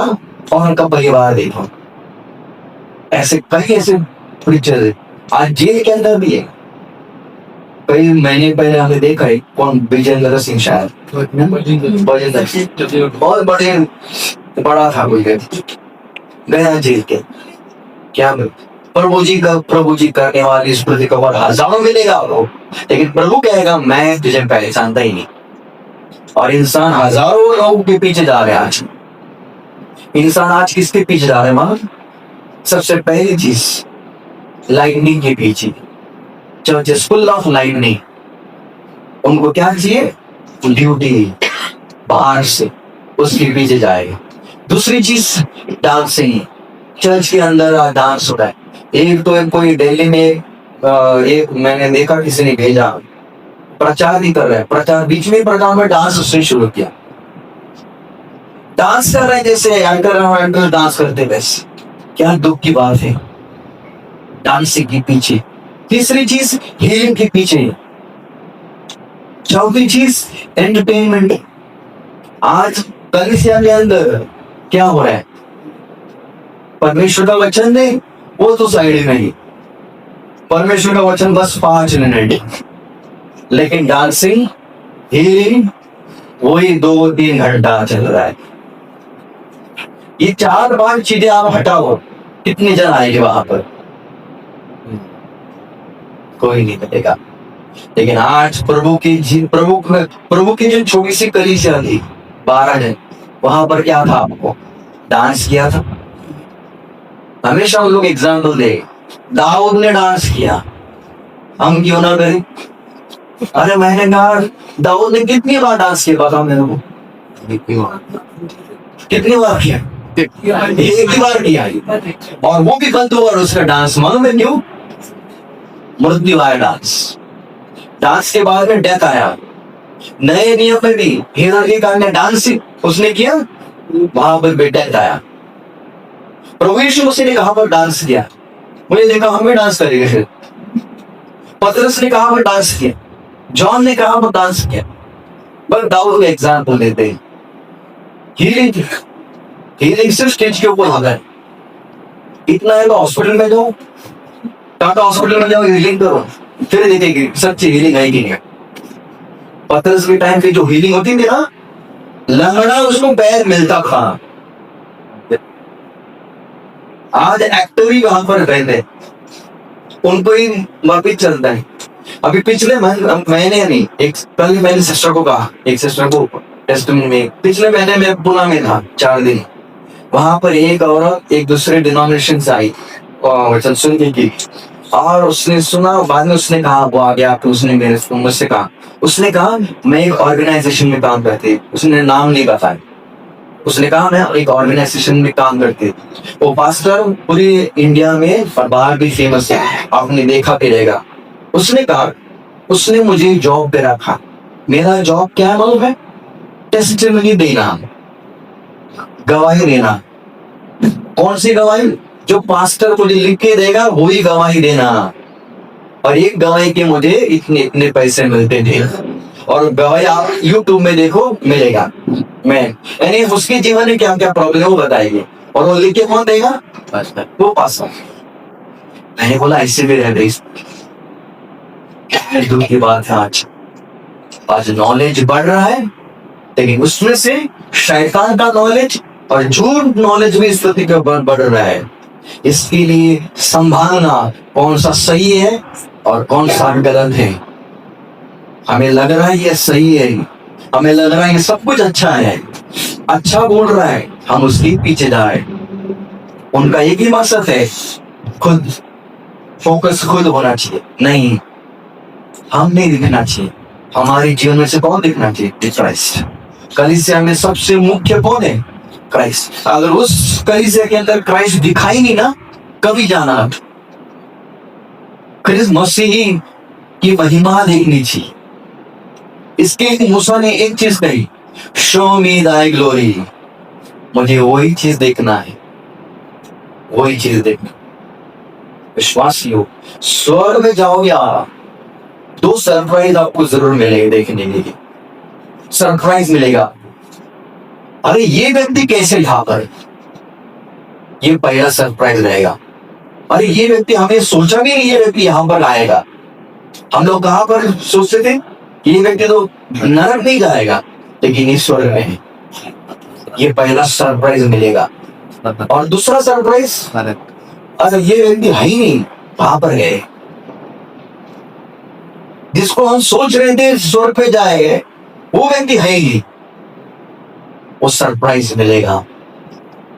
और उनका परिवार देखो। ऐसे कई ऐसे प्रीचर आज जेल के अंदर भी है। कई महीने पहले हमने देखा है, कौन, विजेंद्र सिंह शायद, बहुत बड़े बड़ा था, कोई गया जेल के। क्या प्रभु जी करने वाली इस पृथ्वी को हजारों मिलेगा आपको, लेकिन प्रभु कहेगा मैं तुझे पहचानता ही नहीं। और इंसान हजारों लोगों के पीछे जा रहे हैं आज। इंसान आज किसके पीछे जा रहे हैं मालूम? सबसे पहली चीज लाइटनिंग के पीछे। चर्चेस फुल ऑफ लाइटनिंग, उनको क्या चाहिए? ड्यूटी बाहर से, उसके पीछे जाएगा। दूसरी चीज डांसिंग, चर्च के अंदर डांस होता है। एक तो कोई दिल्ली में एक मैंने देखा, किसी ने भेजा, प्रचार नहीं कर रहा है, प्रचार बीच में प्रचार में डांस उसने शुरू किया, डांस कर रहे हैं जैसे एंकर डांस करते वैसे। क्या दुख की बात है, डांसिंग के पीछे। तीसरी चीज हीलिंग के पीछे। चौथी चीज एंटरटेनमेंट। आज कलीसिया के अंदर क्या हो रहा है? परमेश्वर का वचन नहीं, वो तो साइड में ही, परमेश्वर का वचन बस 5 मिनट, लेकिन डांसिंग हीलिंग वही 2-3 घंटा चल रहा है। ये 4-5 चीजें आप हटाओ, कितने जन आएंगे वहां पर? कोई नहीं मिलेगा। लेकिन आज प्रभु की जो छोटी सी कलीसिया थी, 12 जन, वहां पर क्या था? आपको डांस किया था। हमेशा हम लोग एग्जाम्पल दे, दाऊद ने डांस किया, हम क्यों ना करें? अरे मैंने कहा दाऊद ने कितनी बार डांस किया, बताओ मेरे को। कितनी बार किया? एक ही बार किया, और वो भी गलत हुआ उसका डांस। मालूम है क्यों? मृत्यु आया डांस के बाद में डेथ आया। नए नियम में भी हिरण्यकांड ने डांस उसने किया, वहां पर भी डेथ आया। प्रभु यीशु मसीह ने कहां पर डांस किया? मुझे देखा हम भी डांस करेंगे। फिर पतरस ने कहां पर डांस किया? जॉन ने कहां पर डांस किया? बस दाऊद का एग्जाम्पल देते हैं। हीलिंग सिर्फ स्टेज के ऊपर होता है। इतना है तो हॉस्पिटल में जाओ, टाटा हॉस्पिटल में जाओ, हीलिंग करो, फिर देखेंगे सच्ची हीलिंग है कि नहीं। पतरस के टाइम पे जो हीलिंग होती थी ना, लंगड़ा उसको पैर मिलता था। आज एक्टर ही वहां पर रहते, उनको ही वापिस चलता है। अभी पिछले महीने नहीं, एक कल मैंने सिस्टर को कहा, एक सिस्टर को टेस्टमेंट में, पिछले महीने में पुणे में था 4 दिन। वहां पर एक औरत एक दूसरे डिनोमिनेशन से आई वचन सुन के की, और उसने सुना। बाद में उसने कहा, वो आ गया तो उसने मेरे मुझसे कहा, उसने कहा मैं एक ऑर्गेनाइजेशन में काम करती। उसने नाम नहीं बताया। उसने कहा मैं एक ऑर्गेनाइजेशन में काम करती। वो पास्टर पूरी इंडिया में और बाहर भी फेमस है, आपने देखा भी रहेगा। उसने कहा उसने मुझे जॉब पे रखा। मेरा जॉब क्या है मालूम है? टेस्टिमनी देना, गवाही देना। कौन सी गवाही? जो पास्टर मुझे लिख के देगा वही गवाही देना। और एक गवाही के मुझे इतने इतने पैसे मिलते थे। और गवाही आप यूट्यूब में देखो, मिलेगा। मैं यानी उसके जीवन में क्या क्या प्रॉब्लम है वो बताएगी, और वो लिख के कौन देगा? वो पास्टर। मैंने बोला ऐसे भी रह गई। दुख की बात है, आज नॉलेज बढ़ रहा है, लेकिन उसमें से शैतान का नॉलेज और झूठ नॉलेज भी इस प्रति के ऊपर बढ़ रहा है। इसके लिए संभालना कौन सा सही है और कौन सा गलत है। हमें लग रहा है ये सही है, हमें लग रहा है ये सब कुछ अच्छा है, अच्छा बोल रहा है, हम उसके पीछे जाए। उनका एक ही मकसद है, खुद फोकस खुद होना चाहिए। नहीं, हम नहीं दिखना चाहिए। हमारे जीवन में से कौन दिखना चाहिए? क्राइस्ट। कलीसिया में सबसे मुख्य कौन है? क्राइस्ट। अगर उस कलीसिया के अंदर क्राइस्ट दिखाई नहीं ना, कभी जाना। क्रिस्त मसीह की महिमा देखनी चाहिए। इसके मूसा ने एक चीज कही, शो मी दाई ग्लोरी। मुझे वही चीज देखना है, वही चीज देखना। विश्वासियों, स्वर्ग में जाओगे आप, 2 सरप्राइज आपको जरूर मिलेगा देखने के लिए। सरप्राइज मिलेगा, अरे ये व्यक्ति कैसे यहाँ पर? ये पहला सरप्राइज रहेगा। अरे ये व्यक्ति, हमें सोचा भी नहीं ये व्यक्ति यहाँ पर आएगा। हम लोग कहाँ पर सोचते थे ये व्यक्ति तो नरक नहीं जाएगा, लेकिन ईश्वर में है। ये पहला सरप्राइज मिलेगा। और दूसरा सरप्राइज, अरे ये व्यक्ति है ही नहीं, वहां पर गए। जिसको हम सोच रहे थे स्वर्ग पे जाएंगे, वो व्यक्ति है ही, वो सरप्राइज मिलेगा।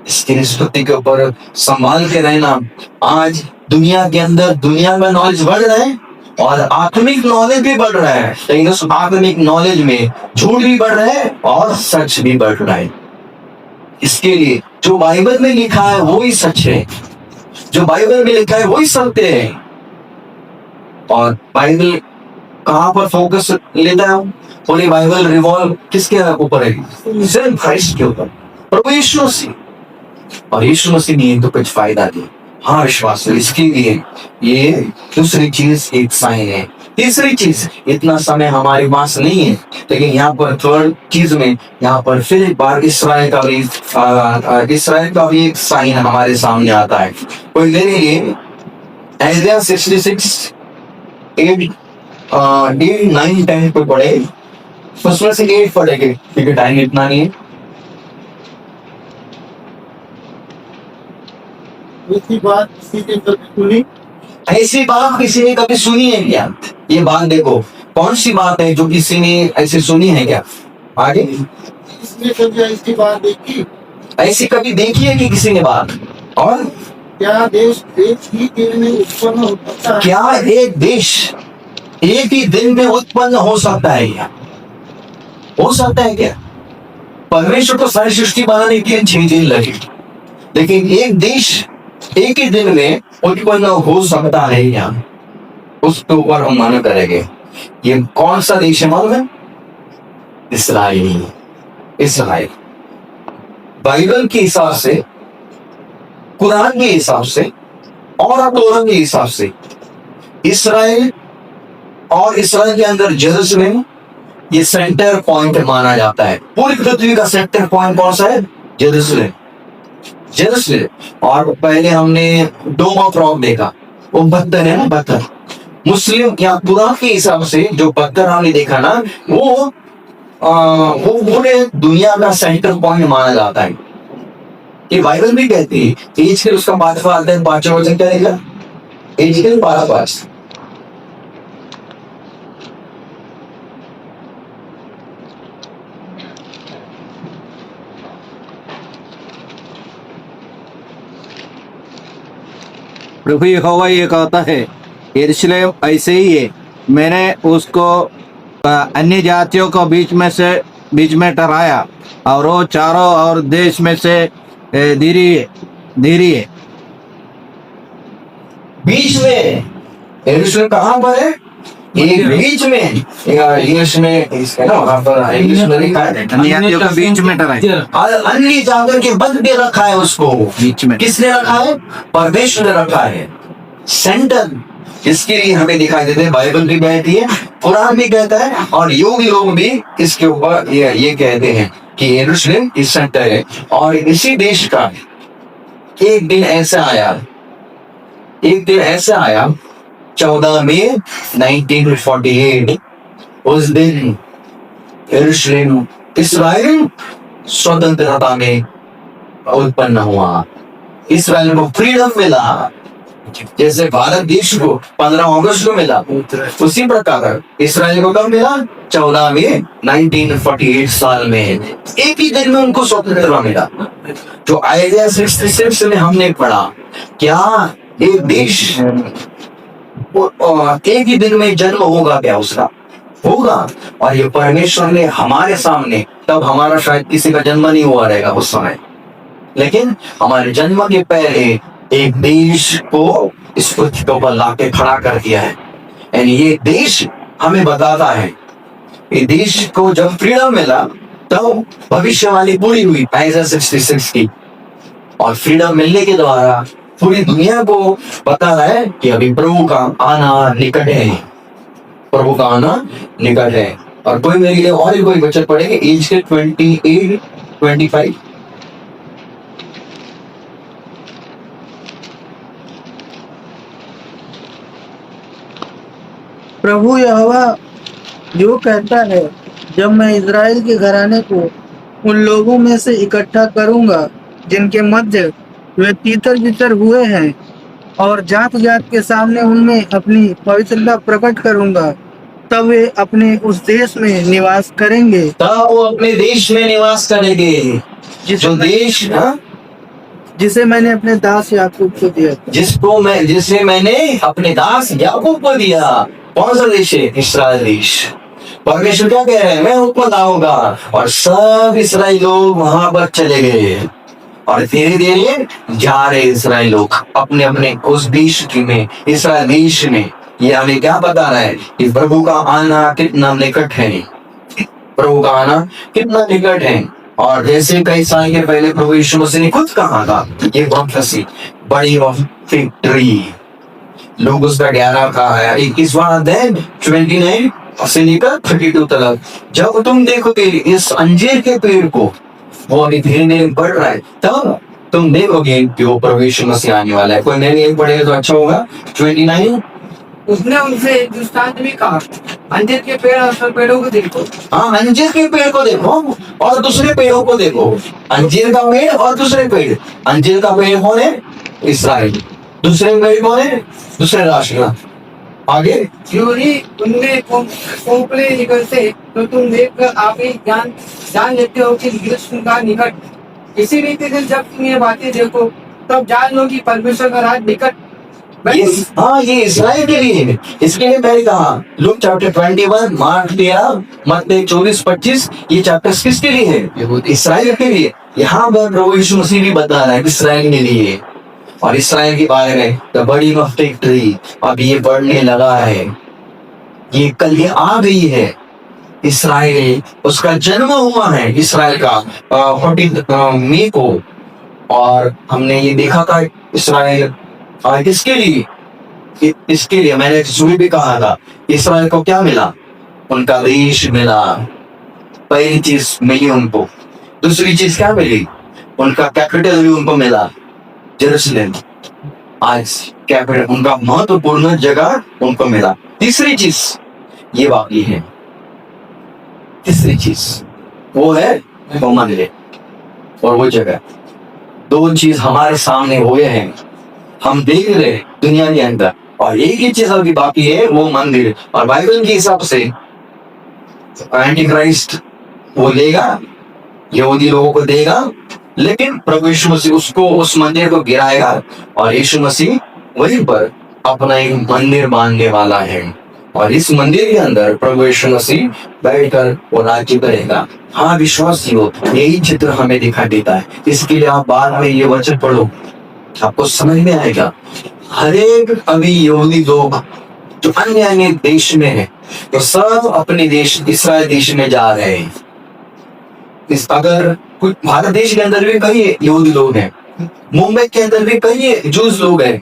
इसकी निष्पत्ति के ऊपर संभाल के रहना। आज दुनिया के अंदर दुनिया में नॉलेज बढ़ रहा है और आत्मिक नॉलेज भी बढ़ रहा है, लेकिन उस आत्मिक नॉलेज में झूठ भी बढ़ रहा है और सच भी बढ़ रहा है। इसके लिए जो बाइबल में लिखा है वही सच है, जो बाइबल में लिखा है वही सत्य है। और बाइबल कहां पर फोकस लेता है? पूरी बाइबल रिवॉल्व किसके ऊपर है? सिर्फ क्राइस्ट के ऊपर, प्रभु यीशु मसीह। और यीशु मसीह ने तो कुछ फायदा दिया। हाँ विश्वास है, इसके लिए ये दूसरी चीज एक साइन है। तीसरी चीज, इतना समय हमारे पास नहीं है, लेकिन यहाँ पर थर्ड चीज में यहाँ पर फिर एक बार इसराइल का भी एक साइन हमारे सामने आता है। कोई ले लीजिए आइज़ाया 66 8 9 10 पे पढ़े, उसमें से 8 पढ़ेंगे क्योंकि टाइम इतना नहीं है। ऐसी बात किसी ने कभी सुनी? ऐसी बात किसी ने कभी सुनी है क्या? ये बात देखो, कौन सी बात है जो किसी ने ऐसे सुनी है क्या? आगे, इसने कभी ऐसी बात देखी? ऐसी कभी देखी है कि किसी ने बात? और क्या देश एक ही दिन में उत्पन्न हो सकता है? क्या एक देश एक ही दिन में उत्पन्न हो सकता है क्या? हो सकता है क्या? परमेश्वर को सारी सृष्टि बनाने के लिए 6 दिन लगे, लेकिन एक देश एक ही दिन में उत्पन्न हो सकता है क्या? उसके ऊपर हम मालूम करेंगे। ये कौन सा देश है मालूम है? इसराइल। इसराइल बाइबल के हिसाब से, कुरान के हिसाब से और तौरात के हिसाब से इसराइल और इसराइल के अंदर जेरूसलम ये सेंटर पॉइंट माना जाता है। पूरी पृथ्वी का सेंटर पॉइंट कौन सा है? जेरूसलम। जेरूसलम। और पहले हमने डोम ऑफ रॉक देखा, वो पत्थर है ना, पत्थर। मुस्लिम या कुरान के हिसाब से जो पत्थर हमने देखा ना, वो पूरे दुनिया का सेंटर पॉइंट माना जाता है। ये बाइबल भी कहती है। एजकेल उसका 5वां अध्याय 5वां वचन क्या देगा? एजकेल 12:5। प्रभु यहोवा ये कहता है, यरूशलेम ऐसे ही है, मैंने उसको अन्य जातियों को बीच में ठहराया और वो चारों और देश में से धीरे है। बीच में यरूशलेम कहाँ पर है? एक बीच में। इंग्लिश में इसका ना वहाँ पर इंग्लिश में लिखा है अन्य जातियों को बीच में ठहराया, अन्य जातियों के बंद के रखा है उसको। बीच में किसने रखा है? परमेश्वर ने रखा है। सेंटर इसके लिए हमें दिखाई देते हैं। बाइबल भी कहती है, कुरान भी कहता है, और योगी लोग भी इसके ऊपर ये कहते हैं कि यरूशलेम इस सेंटर है। और इसी देश का एक दिन ऐसा आया 14 मई 1948। उस दिन यरूशलेम इस्राएल स्वतंत्रता में उत्पन्न हुआ। इस्राएल को फ्रीडम मिला, जैसे भारत देश को 15 अगस्त को मिला, उसी प्रकार इस्राएल को कब मिला? 14 मई 1948 साल में। एक ही दिन में उनको स्वतंत्रता मिला। जो आइडिया 66 में हमने पढ़ा, क्या एक देश एक ही दिन में जन्म होगा? क्या उसका होगा? और ये परमेश्वर ने हमारे सामने, तब हमारा शायद किसी का जन्म नहीं हुआ रहेगा उस समय, लेकिन हमारे जन्म के पहले एक देश को इस पृथ्वी के ऊपर लाके खड़ा कर दिया है। यानी ये देश हमें बताता है, ये देश को जब फ्रीडम मिला तब भविष्यवाणी पूरी हुई आइज़ाया 66 की, और फ्रीडम मिलने के द्वारा पूरी दुनिया को पता है कि अभी प्रभु का आना निकट है। प्रभु का आना निकट है। और कोई मेरे लिए और कोई वचन पढ़ेंगे? एज के 28, 25। प्रभु यहोवा जो कहता है, जब मैं इज़राइल के घराने को उन लोगों में से इकट्ठा करूंगा जिनके मध्य वे तीतर बितर हुए हैं, और जात जात के सामने उनमें अपनी पवित्रता प्रकट करूंगा, तब वे अपने उस देश में निवास करेंगे। तब वो अपने देश में निवास करेंगे। जो देश, जिसे मैंने अपने दास याकूब को दिया, जिसे मैंने अपने दास याकूब को दिया। कौन सा देश है? इस्राएल देश। परमेश्वर क्या कह रहे हैं? मैं उत्पन्न आऊंगा, और सब इस्राएल लोग वहां पर चले गए, और धीरे धीरे जा रहे इस्राएल लोग अपने अपने उस देश में, इस्राएल देश में। ये हमें क्या बता रहा है कि प्रभु का आना कितना निकट है। प्रभु का आना कितना निकट है। और जैसे कई साल के पहले प्रभु यीशु मसीह ने खुद कहा था, ये प्रोफेसी बड़ी ऑफ फिग ट्री, लोग उसका 11 का है 21वां अध्याय 29 से लेकर 32 तक। जब तुम देखोगे इस अंजीर के पेड़ को, वो अभी धीरे धीरे बढ़ रहा है, तब तुम देखोगे कि वो प्रभु यीशु मसीह आने वाला है। कोई मेरे एक पढ़ेगा तो अच्छा होगा। 29। उसने उनसे एक दृष्टांत भी कहा, अंजीर के पेड़ और पेड़ों को देखो। हाँ, अंजीर के पेड़ को देखो और दूसरे पेड़ों को देखो। अंजीर का पेड़ और दूसरे पेड़। अंजीर का पेड़ कौन है? इसराइल। दूसरे में कौन है? दूसरे राष्ट्र। आगे यदि उनमें कोपले निकलते तो तुम देखकर आप ही जान लेते हो कि कृष्ण का निकट। इसी रीति से जब तुम ये बातें देखो तब जान लो कि परमेश्वर का राज निकट। ये हाँ, ये इसराइल के लिए है। इसके लिए मैंने कहा लूक चैप्टर 21 मार्क 13 मत्ती 24-25 ये चैप्टर्स किसके लिए है? इसराइल के लिए। यहाँ पर प्रभु यीशु मसीह भी बता रहा है इसराइल के लिए, और इसराइल के बारे में द बर्डिंग ऑफ फिग ट्री अब ये बढ़ने लगा है, ये कल ये आ गई है। इसराइल उसका जन्म हुआ है इसराइल का 14 मई को, और हमने ये देखा था इसराइल किसके लिए? इसके लिए मैंने सुबह भी कहा था इसराइल को क्या मिला? उनका देश मिला। पहली चीज मिली उनको। दूसरी चीज क्या मिली? उनका कैपिटल भी उनको मिला, जेरूसलम। आज कैपिटल उनका महत्वपूर्ण जगह उनको मिला। तीसरी चीज ये बाकी है, तीसरी चीज वो है वो मंदिर और वो जगह। दो चीज हमारे सामने हुए हैं, हम देख रहे दुनिया के अंदर, और एक ही चीज अभी बाकी है वो मंदिर। और बाइबल के हिसाब से एंटी क्राइस्ट वो लेगा, यहूदी लोगों को देगा, लेकिन प्रभु यीशु मसीह उसको उस मंदिर को गिराएगा और यीशु मसीह वहीं पर अपना एक मंदिर बांधने वाला है, और इस मंदिर के अंदर प्रभु यीशु मसीह बैठकर वो राज्य करेगा। हाँ विश्वासियों, यही चित्र हमें दिखाई देता है। इसके लिए आप बाद में ये वचन पढ़ो, आपको समझ में आएगा। हर एक अभी यहूदी लोग जो अन्य अन्य देश में है, तो सब अपने देश इसराइल देश में जा रहे हैं। अगर कुछ भारत देश के अंदर भी कई यहूदी लोग हैं, मुंबई के अंदर भी कई जूस लोग हैं,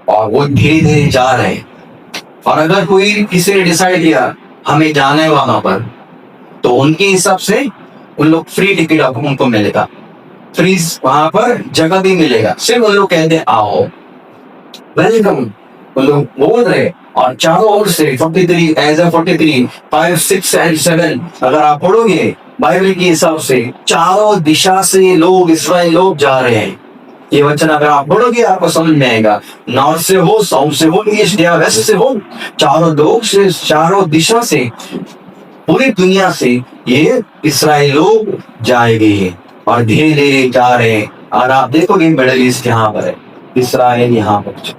और वो धीरे धीरे जा रहे हैं। और अगर कोई किसी ने डिसाइड किया हमें जाना है वहां पर, तो उनके हिसाब से उन लोग फ्री टिकट आपको उनको मिलेगा, फ्री वहां पर जगह भी मिलेगा। सिर्फ उन लोग कहते हैं आओ, वेलकम, उन लोग बोल रहे। और चारों ओर से 43 43 5 6 एंड 7 अगर आप पढ़ोगे बाइबल के हिसाब से चारों दिशा से लोग इसराइल लोग जा रहे हैं। ये वचन अगर आप पढ़ोगे आपको समझ में आएगा। नॉर्थ से हो, साउथ से हो, ईस्ट या वेस्ट से हो, चारों लोग से, चारों दिशा से, पूरी दुनिया से ये इसराइल लोग जाएंगे और धीरे धीरे जा रहे हैं। और आप देखोगे मिडल ईस्ट यहाँ पर है, इसराइल यहाँ पर,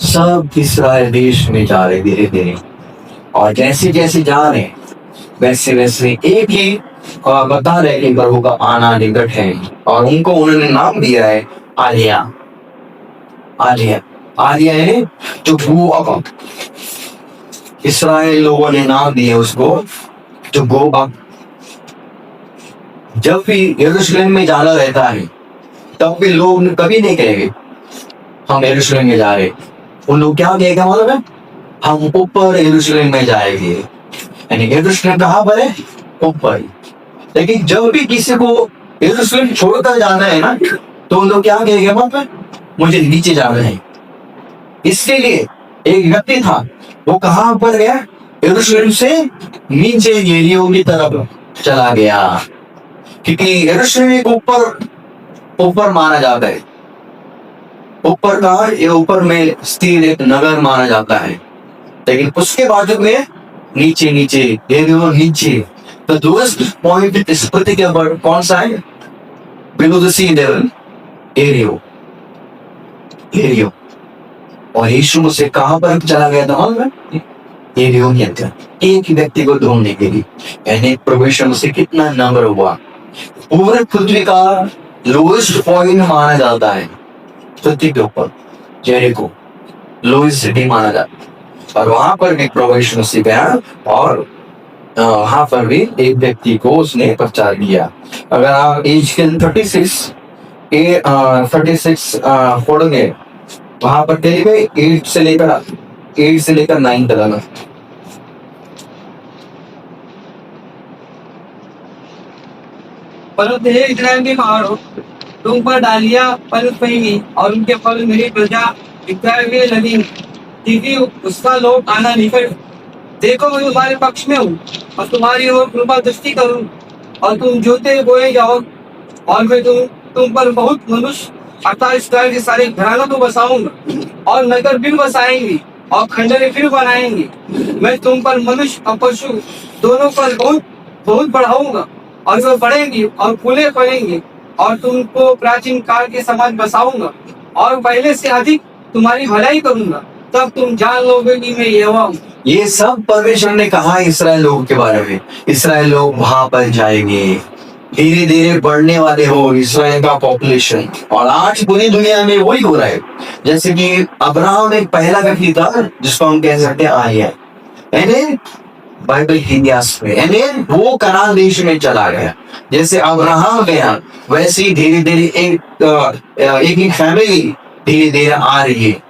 सब इसराइल देश में जा रहे धीरे धीरे। और जैसे जैसे जा रहे हैं वैसे वैसे एक ही बता रहे कि प्रभु का आना निकट है, और उनको उन्होंने नाम दिया है आलिया। आलिया आलिया है जो गो अप, इसराइल लोगों ने नाम दिया उसको जो गो अप। जब भी यरूशलेम में जाना रहता है तब भी लोग कभी नहीं कहेंगे हम यरूशलेम में जा रहे। उन लोग क्या कहेगा मतलब है, हम ऊपर यरूशलेम में जाएंगे। यानी यरूशलेम कहाँ पर है? ऊपर। लेकिन जब भी किसी को यरूशलेम छोड़कर जाना है ना, तो उन लोग क्या कहेंगे मतलब मुझे नीचे जाना है। इसके लिए एक व्यक्ति था, वो कहाँ पर गया? यरूशलेम से नीचे यरीहो की तरफ चला गया, क्योंकि यरूशलेम एक ऊपर माना जाता है। ऊपर का ये ऊपर में स्थिर एक नगर माना जाता है, लेकिन उसके बाजू में नीचे नीचे यरीहो नीचे। तो लोएस्ट पॉइंट इस पृथ्वी के ऊपर कौन सा है? बिलो द सी लेवल यरीहो। यरीहो। और यीशु मुझसे कहां पर चला गया था मालूम है? यरीहो के अंदर एक व्यक्ति को ढूंढने के लिए। यानी प्रभु यीशु मुझसे कितना नम्र हुआ। पूरे पृथ्वी का लोएस्ट पॉइंट माना जाता है पृथ्वी के ऊपर जेरिको, लोएस्ट सिटी माना जाता है। और वहां पर भी प्रभु यीशु मसीह गया और वहां पर भी एक व्यक्ति को उसने प्रचार किया। अगर आप एज के 36 पढ़ोगे वहां पर करीब 8 से लेकर 9 तक। परंतु हे इस्राएल के पहाड़ों, तुम पर डालियां पनप गई और उनके फल मेरी प्रजा इकट्ठा हुए लगी, क्योंकि उसका लौट आना निकट। देखो मैं तुम्हारे पक्ष में हूँ और तुम्हारी ओर कृपा दृष्टि करूँ, और तुम जोते बोए जाओ और मैं तुम पर बहुत मनुष्य अर्थात इस्राएल के सारे घरानों को बसाऊंगा और नगर फिर बसाएंगे और खंडरें फिर बनाएंगे। मैं तुम पर मनुष्य और पशु दोनों पर बहुत बहुत बढ़ाऊंगा और वे बढ़ेंगे और फूले फलेंगे और तुमको प्राचीन काल के समान बसाऊंगा और पहले से अधिक तुम्हारी भलाई करूंगा। तब तुम जान लोगे कि मैं यहोवा हूँ। ये सब परमेश्वर ने कहा इसराइल लोगों के बारे में। इसराइल लोग वहां पर जाएंगे, धीरे धीरे बढ़ने वाले हो इसराइल का पॉपुलेशन। और आज पूरी दुनिया में वही हो रहा है। जैसे कि अब्राहम एक पहला व्यक्ति था जिसको हम कह सकते हैं आर्य, यानी बाइबल के इतिहास में, यानी वो कनान देश में चला गया। जैसे अब्राहम गया वैसे ही धीरे धीरे एक फैमिली धीरे धीरे आ रही है।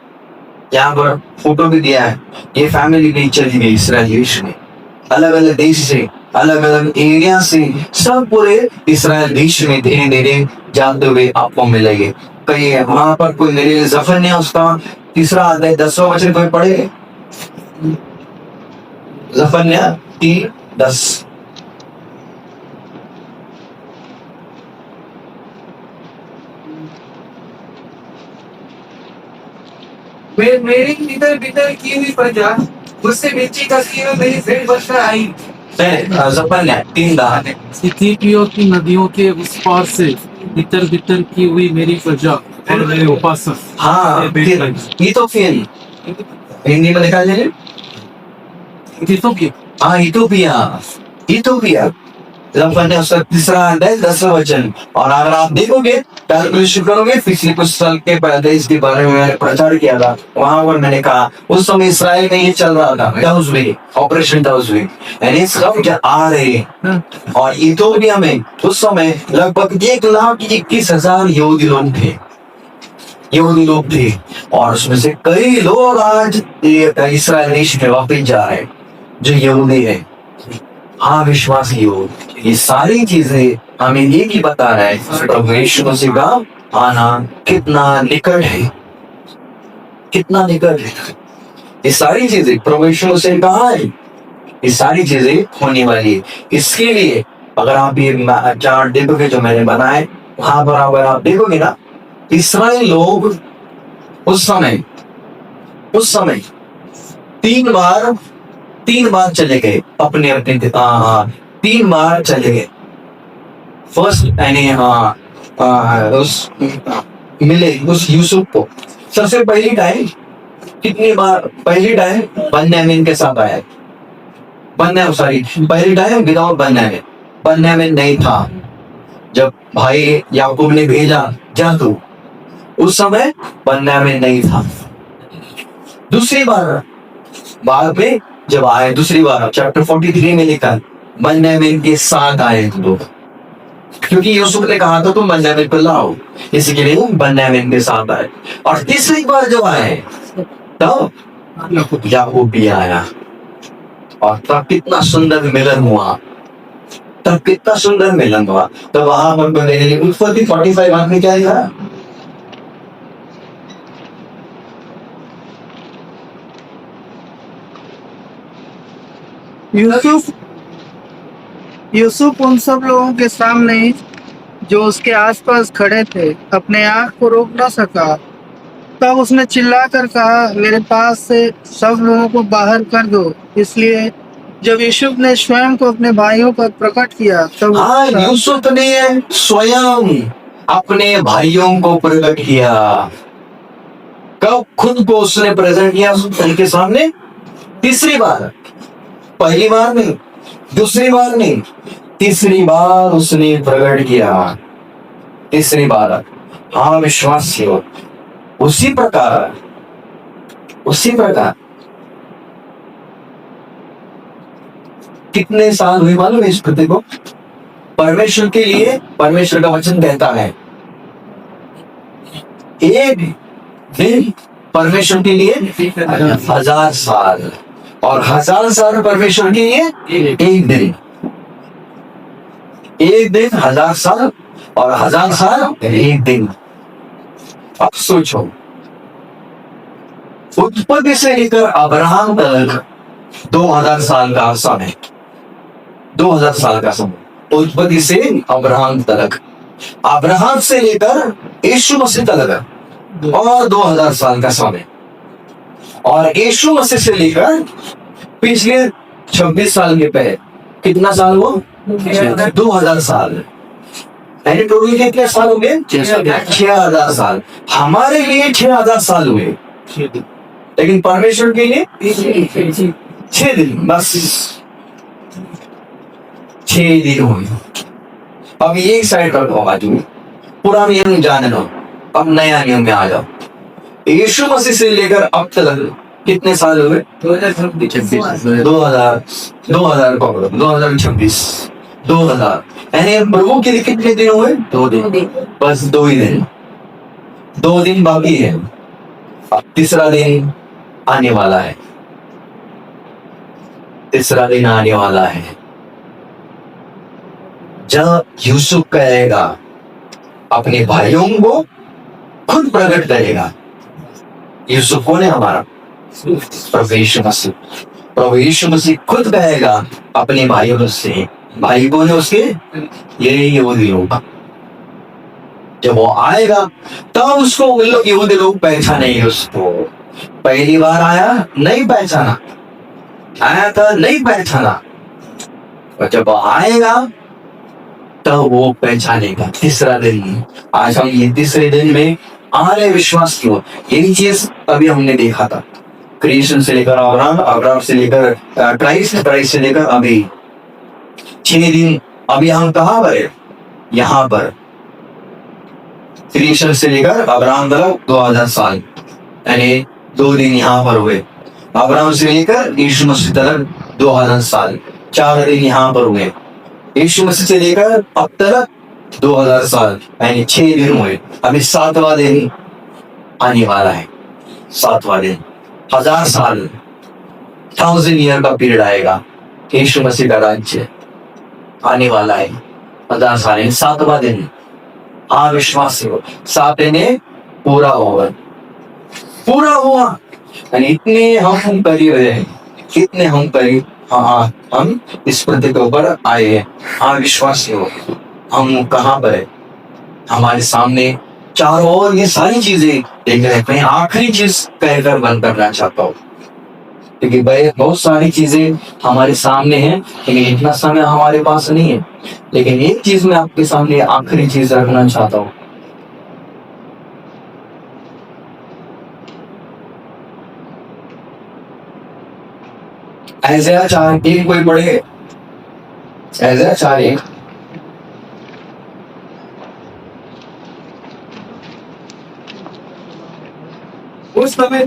यहाँ पर फोटो भी दिया है, ये फैमिली नहीं चली गई इसराइल देश में, अलग अलग देश से, अलग अलग एरिया से सब पूरे इसराइल देश में धीरे धीरे जाते हुए आपको मिलेंगे। कहीं वहां पर कोई मेरे जफर नहीं, उसका तीसरा अध्याय 10वां वचन कोई पढ़े, जफन्या 3:10। मेरी भीतर भीतर की हुई प्रजा मुझसे बेची कसरी में मेरी भेंट बनकर आई। जफन्या 3:10। इथियोपिया की नदियों के उस पार से भीतर भीतर की हुई मेरी प्रजा और मेरे उपासक। हाँ, इथोपियन हिंदी में निकाल लीजिए। इथियोपिया, हाँ, इथोपिया जफन्या उसका तीसरा अध्याय 10वां वचन। और अगर आप देखोगे, कैलकुलेशन करोगे, पिछले कुछ साल के पहले इसके बारे में मैंने प्रचार किया था, वहां पर मैंने कहा उस समय इसराइल में ये चल रहा था, ऑपरेशन टाउसवे, यानी सब आ रहे हैं। और इथोपिया में उस समय लगभग 1,21,000 यहूदी लोग थे और उसमें से कई लोग आज इसराइल देश में वापस जा रहे हैं जो यहूदी है। हाँ, विश्वासी हो। ये सारी चीजें हमें ये भी बता रहा है प्रभु यीशु मसीह का आना कितना निकट है, कितना निकट है। ये सारी चीजें प्रभु यीशु मसीह कहा है, ये सारी चीजें होने वाली है। इसके लिए अगर आप ये 4 देखोगे जो मैंने बनाए, वहां पर अगर आप देखोगे ना, इसराइल लोग उस समय 3 बार चले गए अपने 3 बार चले गए। फर्स्ट यानी मिले उस यूसुफ को सबसे पहली टाइम, कितनी बार पहली टाइम बन्यामीन के साथ आया, पहली टाइम विदाउट बन्यामीन नहीं था। जब भाई याकूब ने भेजा जा तू, उस समय बन्यामीन नहीं था। दूसरी बार बाद में जब आए, दूसरी बार चैप्टर 43 में लिखा बन्यामीन के साथ आए लोग, क्योंकि यूसुफ ने कहा था तुम बन्यामीन को लाओ, इसी के लिए बन्यामीन के साथ आए। और तीसरी बार जब आए तब याकूब भी आया और तब कितना सुंदर मिलन हुआ, तो वहां पर उत्पत्ति 45 में क्या लिखा, यूसुफ उन सब लोगों के सामने जो उसके आसपास खड़े थे अपने आंख को रोक न सका। तब उसने चिल्लाकर कहा, मेरे पास से सब लोगों को बाहर कर दो। इसलिए जब यूसुफ ने स्वयं को अपने भाइयों पर प्रकट किया तब यूसुफ ने स्वयं अपने भाइयों को प्रकट किया। कब खुद को उसने प्रेजेंट किया उनके सामने? तीसरी बार, पहली बार नहीं, दूसरी बार नहीं, तीसरी बार उसने प्रकट किया। तीसरी बार। हाँ, विश्वास हो। उसी प्रकार कितने साल हुए मालूम है इस पृथ्वी को? परमेश्वर के लिए परमेश्वर का वचन कहता है एक दिन परमेश्वर के लिए 1000 साल, और 1000 साल परमेश्वर के लिए एक दिन। 1000 साल और 1000 साल एक दिन। अब सोचो, उत्पत्ति से लेकर अब्राहम तक 2000 साल का समय, 2000 साल का समय। उत्पत्ति से अब्राहम तक अब्राहम से लेकर यीशु मसीह तक और 2000 साल का समय, और यीशु मसीह से लेकर पिछले 26 साल के पहले कितना साल हुआ? 2000 साल। यानी टोटल कितने साल हो गए? 6000 साल। हमारे लिए 6000 साल हुए, लेकिन परमेश्वर के लिए 6 दिन, बस 6 दिन हुए। अब ये साइड कर दो, आज पुराने नियम जाने दो, अब नया नियम में आ जाओ। यीशु मसीह से लेकर अब तक कितने साल हुए? 2026, 2000। यानी प्रभु के लिए कितने दिन हुए? 2 दिन, बस 2 ही दिन, 2 दिन बाकी है। अब तीसरा दिन आने वाला है, तीसरा दिन आने वाला है जब यूसुफ कहेगा, अपने भाइयों को खुद प्रकट करेगा। यूसुफ कौन है? हमारा प्रभु यीशु मसीह। प्रभु यीशु मसीह खुद कहेगा अपने भाइयों से, भाई कौन है उसके? ये यहूदी लोग। जब वो आएगा तब उसको उन लोग यहूदी लोग पहचानेंगे। उसको पहली बार आया नहीं पहचाना, आया था नहीं पहचाना, और जब वो आएगा तब वो पहचानेगा। तीसरा दिन, आज हम ये तीसरे दिन में हमारे विश्वास की यही चीज अभी हमने देखा था। क्रिएशन से लेकर अब्राहम, अब्राहम से लेकर क्राइस्ट, क्राइस्ट से लेकर अभी 6 दिन। अभी हम कहाँ पर है? यहाँ पर। क्रिएशन से लेकर अब्राहम तक 2000 साल, यानी 2 दिन यहाँ पर हुए। अब्राहम से लेकर यीशु मसीह तक 2000 साल, 4 दिन यहाँ पर हुए। यीशु मसीह से लेकर अब तक 2000 साल, यानी 6 दिन हुए। अभी 7वां दिन आने वाला है, 7वां दिन, 1000 साल, 1000 ईयर का पीरियड आएगा। यीशु मसीह का राज्य आने वाला है, 1000 साल, 7वां दिन। हाँ, विश्वास हो, 7 दिन पूरा होगा, पूरा हुआ। यानी इतने हम करीब है, इतने हम करीब। हाँ, हम इस पृथ्वी के ऊपर आए हैं। हाँ, विश्वास हो, हम कहाँ पर है? हमारे सामने चारों ओर ये सारी चीजें देख रहे हैं। आखिरी चीज कहकर बंद करना चाहता हूँ, क्योंकि बहुत सारी चीजें हमारे सामने हैं, लेकिन इतना समय हमारे पास नहीं है। लेकिन एक चीज मैं आपके सामने आखिरी चीज रखना चाहता हूँ। ऐसा 4:1 कोई पढ़े? ऐसा 4:1। उस समय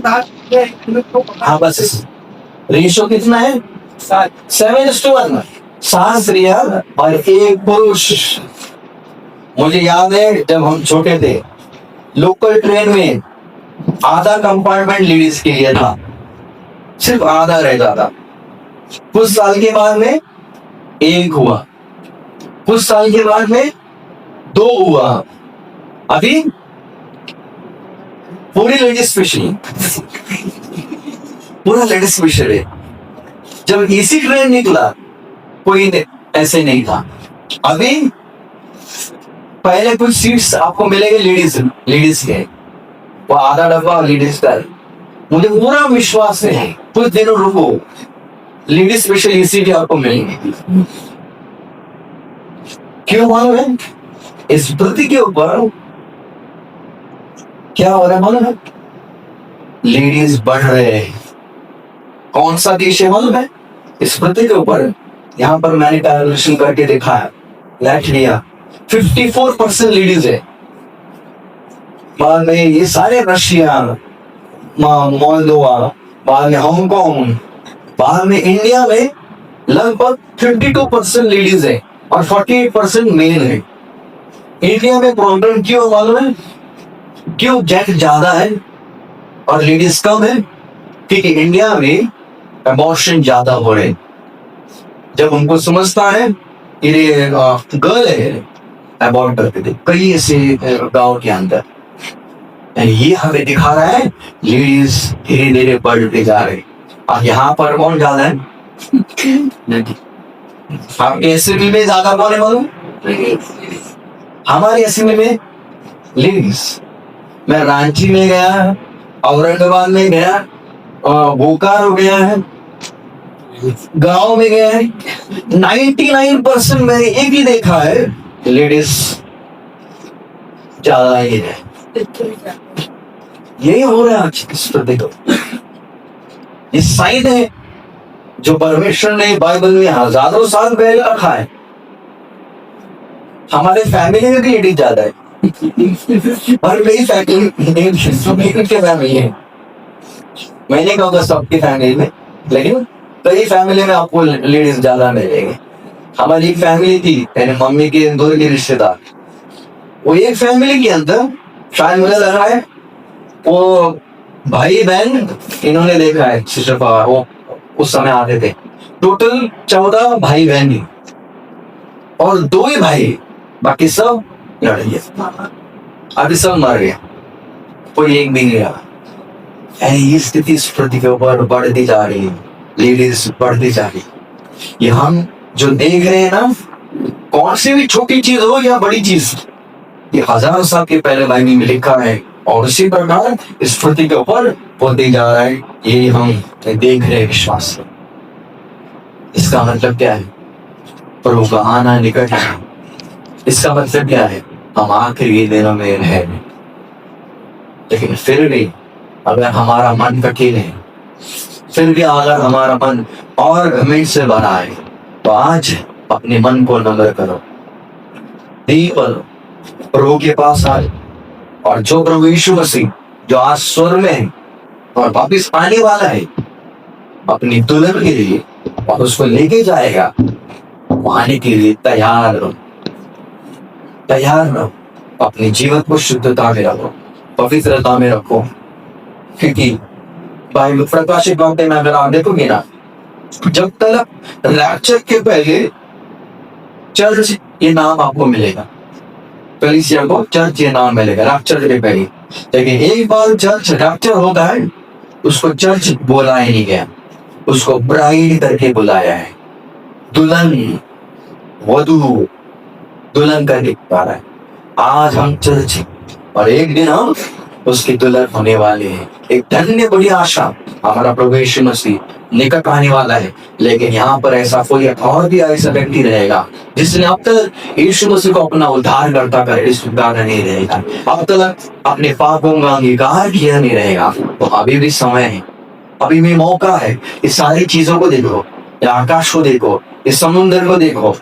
हाँ, बस रेशो कितना है? 7:1। 7 स्त्रियां और 1 पुरुष। मुझे याद है जब हम छोटे थे, लोकल ट्रेन में आधा कंपार्टमेंट लेडीज के लिए था, सिर्फ आधा रहता था। कुछ साल के बाद में 1 हुआ, कुछ साल के बाद में 2 हुआ, अभी पूरी लेडीज स्पेशल, पूरा लेडीज स्पेशल है। जब इसी ट्रेन निकला कोई ऐसे नहीं था। अभी पहले कुछ सीट्स आपको मिलेंगे लेडीज के, वो आधा डब्बा लेडीज का। मुझे पूरा विश्वास है कुछ दिनों रुको, लेडीज स्पेशल एसी भी आपको मिलेंगे। क्यों मालूम है? इस पृथ्वी के ऊपर क्या हो रहा है मालूम है? लेडीज बढ़ रहे हैं। कौन सा देश है मालूम है? इस पृथ्वी के ऊपर, यहाँ पर मैंने कैलकुलेशन करके देखा है, लाइट लिया, 54% लेडीज है। बाद में ये सारे रशिया, मोल्दोवा, बाद में हांगकांग, बाद में इंडिया में लगभग 52% लेडीज है और 48% मेल है। इंडिया में प्रॉब्लम क्यों मालूम है? क्यों जेंट ज्यादा है और लेडीज कम है? क्योंकि इंडिया में अबॉर्शन ज्यादा हो रहे। जब उनको समझता है ये गर्ल है, अबॉर्ट करते थे कई ऐसे गांव के अंदर। ये हमें दिखा रहा है लेडीज धीरे धीरे बढ़ते जा रहे। और यहाँ पर कौन ज्यादा है? आप एसबी में ज्यादा कौन है मालूम? हमारे असम में लेडीज, मैं रांची में गया, औरंगाबाद में गया, बोकारो गया है, गांव में गया है, 99% मैंने एक ही देखा है, लेडीज ज्यादा ही है। यही हो रहा है आज इस प्रति को। ये साइन है जो परमेश्वर ने बाइबल में हजारों साल पहले रखा है। हमारे फैमिली में भी लेडीज ज्यादा है, और मेरी फैमिली के फैमिली है, मैं नहीं कहूँगा सबकी फैमिली में, लेकिन कई फैमिली में आपको लेडीज ज्यादा मिलेंगे। हमारी एक फैमिली थी, मेरे मम्मी के दूर के रिश्तेदार, वो एक फैमिली के अंदर शायद मुझे लग रहा है वो भाई बहन इन्होंने देखा है, सिर्फ वो उस समय आते थे, टोटल 14 भाई बहन ही, और 2 ही भाई, बाकी सब लड़के, अभी सब मर गए, कोई एक भी नहीं रहा। ये स्थिति इस प्रति के ऊपर बढ़ती जा रही है, लेडीज बढ़ती जा रही है। ये हम जो देख रहे हैं ना, कौन सी भी छोटी चीज हो या बड़ी चीज, ये हजारों साल के पहले बाइबल में लिखा है, और उसी प्रकार इस प्रति के ऊपर बढ़ते जा रहा है। ये हम देख रहे हैं विश्वास से। इसका मतलब क्या है? प्रभु का आना निकट है। इसका मतलब क्या है? हम आखिरी दिनों में हैं। लेकिन फिर भी अगर हमारा मन कठिन है, फिर भी अगर हमारा मन और घमंड से भरा है, तो आज अपने मन को नम्र करो, प्रभु के पास आए, और जो प्रभु यीशु मसीह जो आज स्वर्ग में है और वापिस आने वाला है अपनी दुल्हन के लिए, और उसको लेके जाएगा, आने के लिए तैयार रहो, तैयार रहो। अपने जीवन को शुद्धता में रखो, पवित्रता में रखो, क्योंकि बाइबल प्रकाशित वाक्य में अगर आप देखोगे ना, जब तक रैप्चर के पहले चर्च ये नाम आपको मिलेगा, कलीसिया को चर्च ये नाम मिलेगा रैप्चर के पहले। लेकिन एक बार चर्च रैप्चर होता है, उसको चर्च बोला ही नहीं गया, उसको ब्राइड करके बुलाया है, दुल्हन, वधू, दुल्हन करके पुकारा है। आज हम चर्च, और एक दिन हम उसकी दुल्हन होने वाले हैं। एक धन्य बड़ी आशा, हमारा प्रभु यीशु मसीह निकट आने वाला है। लेकिन यहाँ पर ऐसा कोई और भी ऐसा व्यक्ति रहेगा जिसने अब तक यीशु मसीह को अपना उद्धार करता कर स्वीकार नहीं रहेगा, अब तक अपने पापों का अंगीकार किया नहीं रहेगा। तो अभी भी समय है, अभी भी मौका है। इस सारी चीजों को देखो, या आकाश को देखो, इस समुद्र को देखो,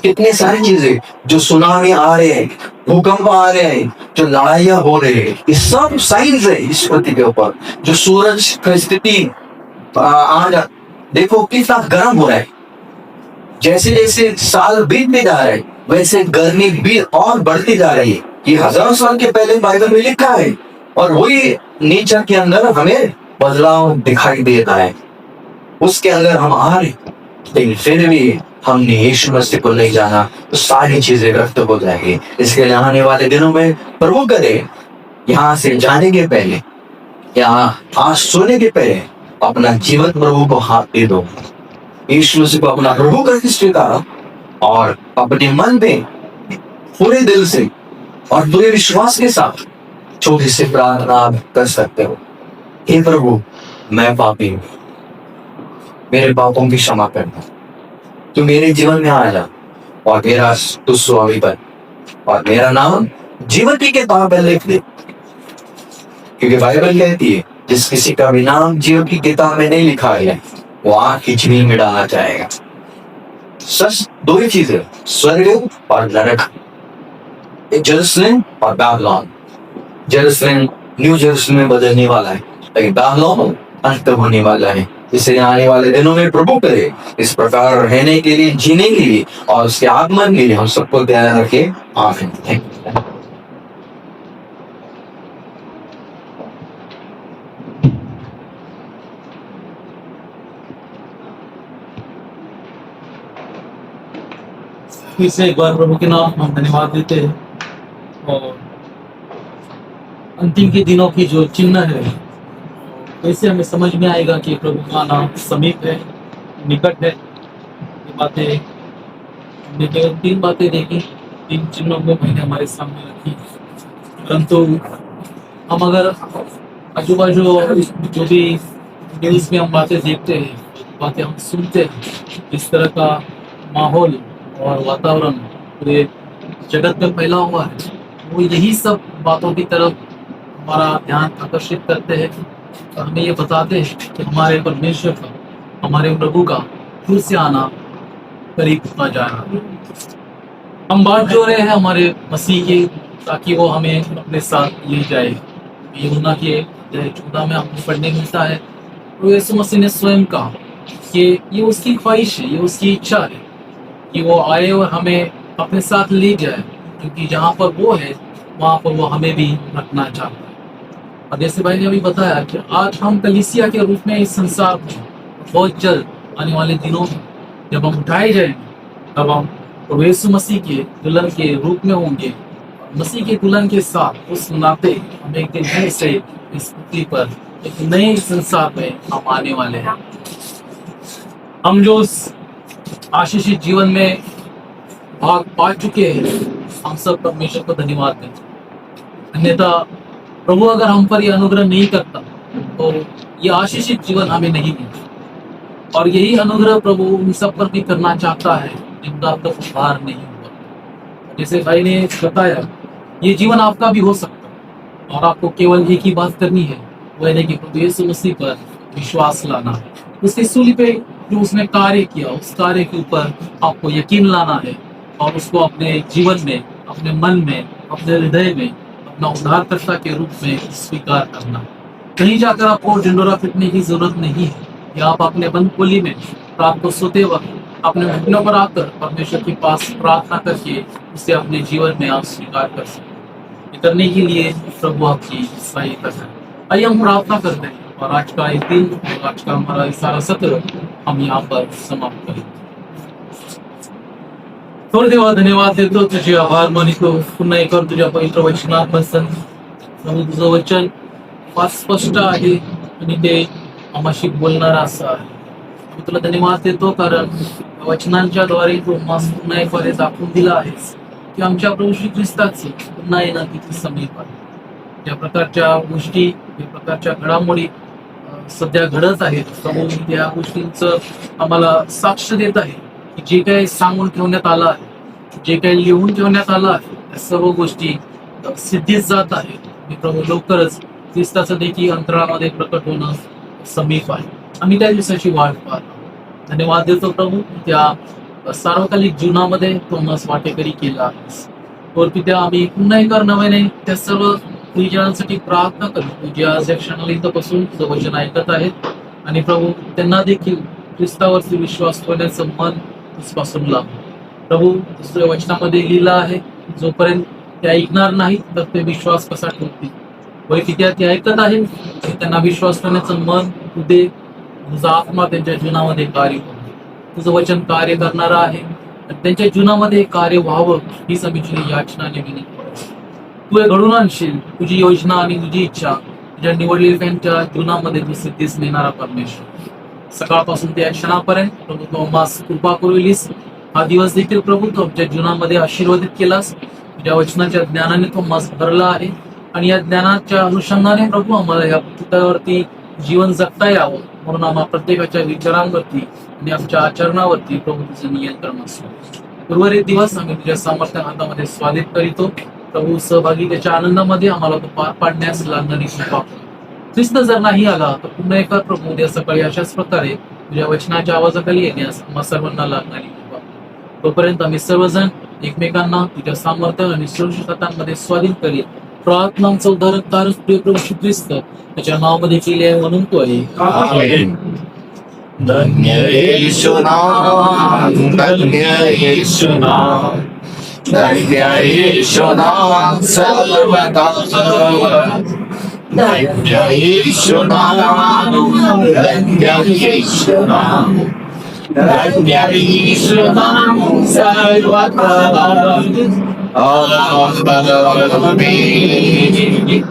कितनी सारी चीजें जो सुनामी आ रहे हैं, भूकंप आ रहे हैं, जो लड़ाइयां हो रही है, ये सब साइंस है इस पृथ्वी के ऊपर। जो सूरज की स्थिति आज देखो कितना गर्म हो रहा है, जैसे जैसे साल बीतते जा रहे हैं वैसे गर्मी भी और बढ़ती जा रही है। ये हजारों साल के पहले बाइबल में लिखा है, और वही नेचर के अंदर हमें बदलाव दिखाई देता है, उसके अंदर हम आ रहे। लेकिन फिर भी हमने यीशु मसीह को नहीं जाना, तो सारी चीजें व्यर्थ हो जाएगी। इसके लिए आने वाले दिनों में प्रभु करे, यहाँ से जाने के पहले या आज सोने के पहले अपना जीवन प्रभु को हाथ दे दो, यीशु मसीह को अपना प्रभु करके स्वीकारो, और अपने मन में पूरे दिल से और पूरे विश्वास के साथ छोटी सी प्रार्थना आप कर सकते हो। हे प्रभु, मैं पापी हूँ, मेरे पापों की क्षमा करना, तू मेरे जीवन में आया और मेरा तू स्वामी बन, और मेरा नाम जीवन की किताब में लिख दे। क्योंकि बाइबल कहती है जिस किसी का भी नाम जीवन की किताब में नहीं लिखा है, वो आग की झील में डाला जाएगा। सच दो ही चीजें, स्वर्ग और नरक, जेरूसलम और बाबुलोन। जेरूसलम न्यू जेरूसलम में बदलने वाला है, लेकिन बाबुलोन अंत होने वाला है। इसलिए आने वाले दिनों में प्रभु करे इस प्रकार रहने के लिए, जीने के लिए और उसके आगमन के लिए हम सबको तैयार रखे। आमीन। फिर से एक बार प्रभु के नाम हम धन्यवाद देते हैं, और अंतिम के दिनों की जो चिन्ह है, कैसे हमें समझ में आएगा कि प्रभु का नाम समीप है, निकट है। ये बातें हमने केवल 3 बातें देखी। इन चिन्हों को मैंने हमारे सामने रखी, परंतु हम अगर आजू बाजू जो भी न्यूज़ में हम बातें देखते हैं, बातें हम सुनते हैं, इस तरह का माहौल और वातावरण पूरे जगत में फैला हुआ है, वो यही सब बातों की तरफ हमारा ध्यान आकर्षित करते हैं और हमें ये बताते हैं कि हमारे परमेश्वर का, हमारे प्रभु का फिर से आना करीब होता जा रहा है। हम बात जो रहे हैं हमारे मसीह की, ताकि वो हमें अपने साथ ले जाए। यूहन्ना के 14 में हमको पढ़ने को मिलता है, तो यीशु मसीह ने स्वयं कहा कि ये उसकी ख्वाहिश है, ये उसकी इच्छा है कि वो आए और हमें अपने साथ ले जाए, क्योंकि जहाँ पर वो है वहाँ पर वो हमें भी रखना चाहता है। और जैसे भाई ने अभी बताया कि आज हम कलीसिया के रूप में इस संसार में बहुत जल्द आने वाले दिनों में जब हम उठाए जाएंगे, तब हम प्रभु यीशु मसीह के दुल्हन के रूप में होंगे। मसीह के दुल्हन के साथ उस नाते हम एक दिन फिर से इस पृथ्वी पर एक नए संसार में हम आने वाले हैं। हम जो उस आशीषित जीवन में भाग पा चुके हैं, हम सब परमेश्वर को धन्यवाद दें। अन्यथा प्रभु अगर हम पर यह अनुग्रह नहीं करता तो ये आशीषित जीवन हमें नहीं मिलता। और यही अनुग्रह प्रभु उन सब पर भी करना चाहता है जिनका अब तक उद्धार नहीं हुआ। जैसे भाई ने बताया, ये जीवन आपका भी हो सकता है और आपको केवल एक ही बात करनी है, वह है कि प्रभु यीशु मसीह पर विश्वास लाना है। उसके सूली पे जो उसने कार्य किया, उस कार्य के ऊपर आपको यकीन लाना है और उसको अपने जीवन में, अपने मन में, अपने हृदय में अपना उद्धारकर्ता के रूप में स्वीकार करना। कहीं जाकर आपको ढिंडोरा पीटने की जरूरत नहीं है, या आप अपने बंद खोली में रात को सोते वक्त अपने घुटनों पर आकर परमेश्वर के पास प्रार्थना करके उसे अपने जीवन में आप स्वीकार कर सकते। ये करने के लिए प्रभु आपकी सहायता करें। आइए हम प्रार्थना करते हैं और आज का एक दिन और आज का हमारा ये सारा सत्र हम यहाँ पर समाप्त करें। थोडे देवा धन्यवाद देतो, तुझे आभार मानितो, पुन्हा एक तुझ्या पवित्र वचनात बसन प्रभू तुझं वचन फार स्पष्ट आहे आणि ते आम्हाशी बोलणारं असं आहे। आम्ही तुला धन्यवाद देतो, कारण वचनांच्या द्वारे तू आम्हाला पुन्हा एक वेळेस दाखवून दिला आहेस की आमच्या प्रभू श्री ख्रिस्ताचे पुन्हा येणं किती समीप आहे। ज्या प्रकारच्या गोष्टी, ज्या प्रकारच्या घडामोडी सध्या घडत आहेत, प्रभू त्या गोष्टींचं आम्हाला साक्ष देत आहे की जे काही सांगून ठेवण्यात आलं आहे, जे काही लिहून ठेवण्यात आलं आहे, त्या सर्व गोष्टी सिद्धीत जात आहेत। मी प्रभू लवकरच ख्रिस्ताचं देखील अंतरामध्ये प्रकट होणं समीप आहे। आम्ही त्या दिवसाची वाट पाहतो। धन्यवाद देतो प्रभू, त्या सार्वकालिक जीवनामध्ये तू आम्हाला वाटेकरी केला आहेस। और पित्या, आम्ही पुन्हा एका नव्याने त्या सर्व प्रियजनांसाठी प्रार्थना करतो जे आज या क्षणाला इथं बसून तुझं वचन ऐकत आहेत, आणि प्रभू त्यांना देखील ख्रिस्तावरती विश्वास ठेवण्याचं मन तुझपासून लाभ। प्रभू, तुझ्या वचनामध्ये लिहिलं आहे, जोपर्यंत ते ऐकणार नाही तर ते विश्वास कसा ठेवतील। वय पित्या, ते ऐकत आहे, त्यांना विश्वास ठेवण्याचं मन तू दे। तुझा आत्मा त्यांच्या जीवनामध्ये कार्य करू, तुझं वचन कार्य करणारं आहे आणि त्यांच्या जीवनामध्ये कार्य व्हावं हीच आम्ही तुझी याचना आणि विनंती करतो। तू हे घडून आणशील, तुझी योजना आणि तुझी इच्छा तुझ्या निवडलेल्यांच्या जीवनामध्ये तू सिद्धीस नेणारा परमेश्वर। सकाळपासून ते या क्षणापर्यंत प्रभू तू आम्हास कृपा करूलीस। हा दिवस देखील प्रभू तू आमच्या जीवनामध्ये आशीर्वादित केलास। तुझ्या वचनाच्या ज्ञानाने तो आम्हास भरला आहे आणि या ज्ञानाच्या अनुषंगाने प्रभू आम्हाला या पृथ्वीवरती जीवन जगता यावं म्हणून आम्हा प्रत्येकाच्या विचारांवरती आणि आमच्या आचरणावरती प्रभू तुझं नियंत्रण असो। उर्वरित दिवस आम्ही तुझ्या सामर्थ्य हातामध्ये स्वादित करीतो। प्रभू, सहभागी त्याच्या आनंदामध्ये आम्हाला तो पार पाडण्यास लागणारी कृपा कर। ख्रिस्त जर नाही आला तर पुन्हा एका प्रभू उद्या सकाळी अशाच प्रकारे तुझ्या वचनाच्या आवाजाखाली येण्यास आम्हा सर्वांना लागणारी कृपा। तोपर्यंत आम्ही सर्वजण एकमेकांना तुझ्या सामर्थ्य आणि सुरक्षित हातांमध्ये स्वाधीन करीत प्रार्थनांचं उदाहरण तारक प्रिय प्रभू श्री ख्रिस्त त्याच्या नावामध्ये केले आहे म्हणून तो आहे। आमेन। धन्य येशू नाम, धन्य येशू नाम, धन्य येशू नाम सर्वदा। धन्य येशू नाम, धन्य येशू नाम, धन्य येशू नाम सर्वदा। आमेन।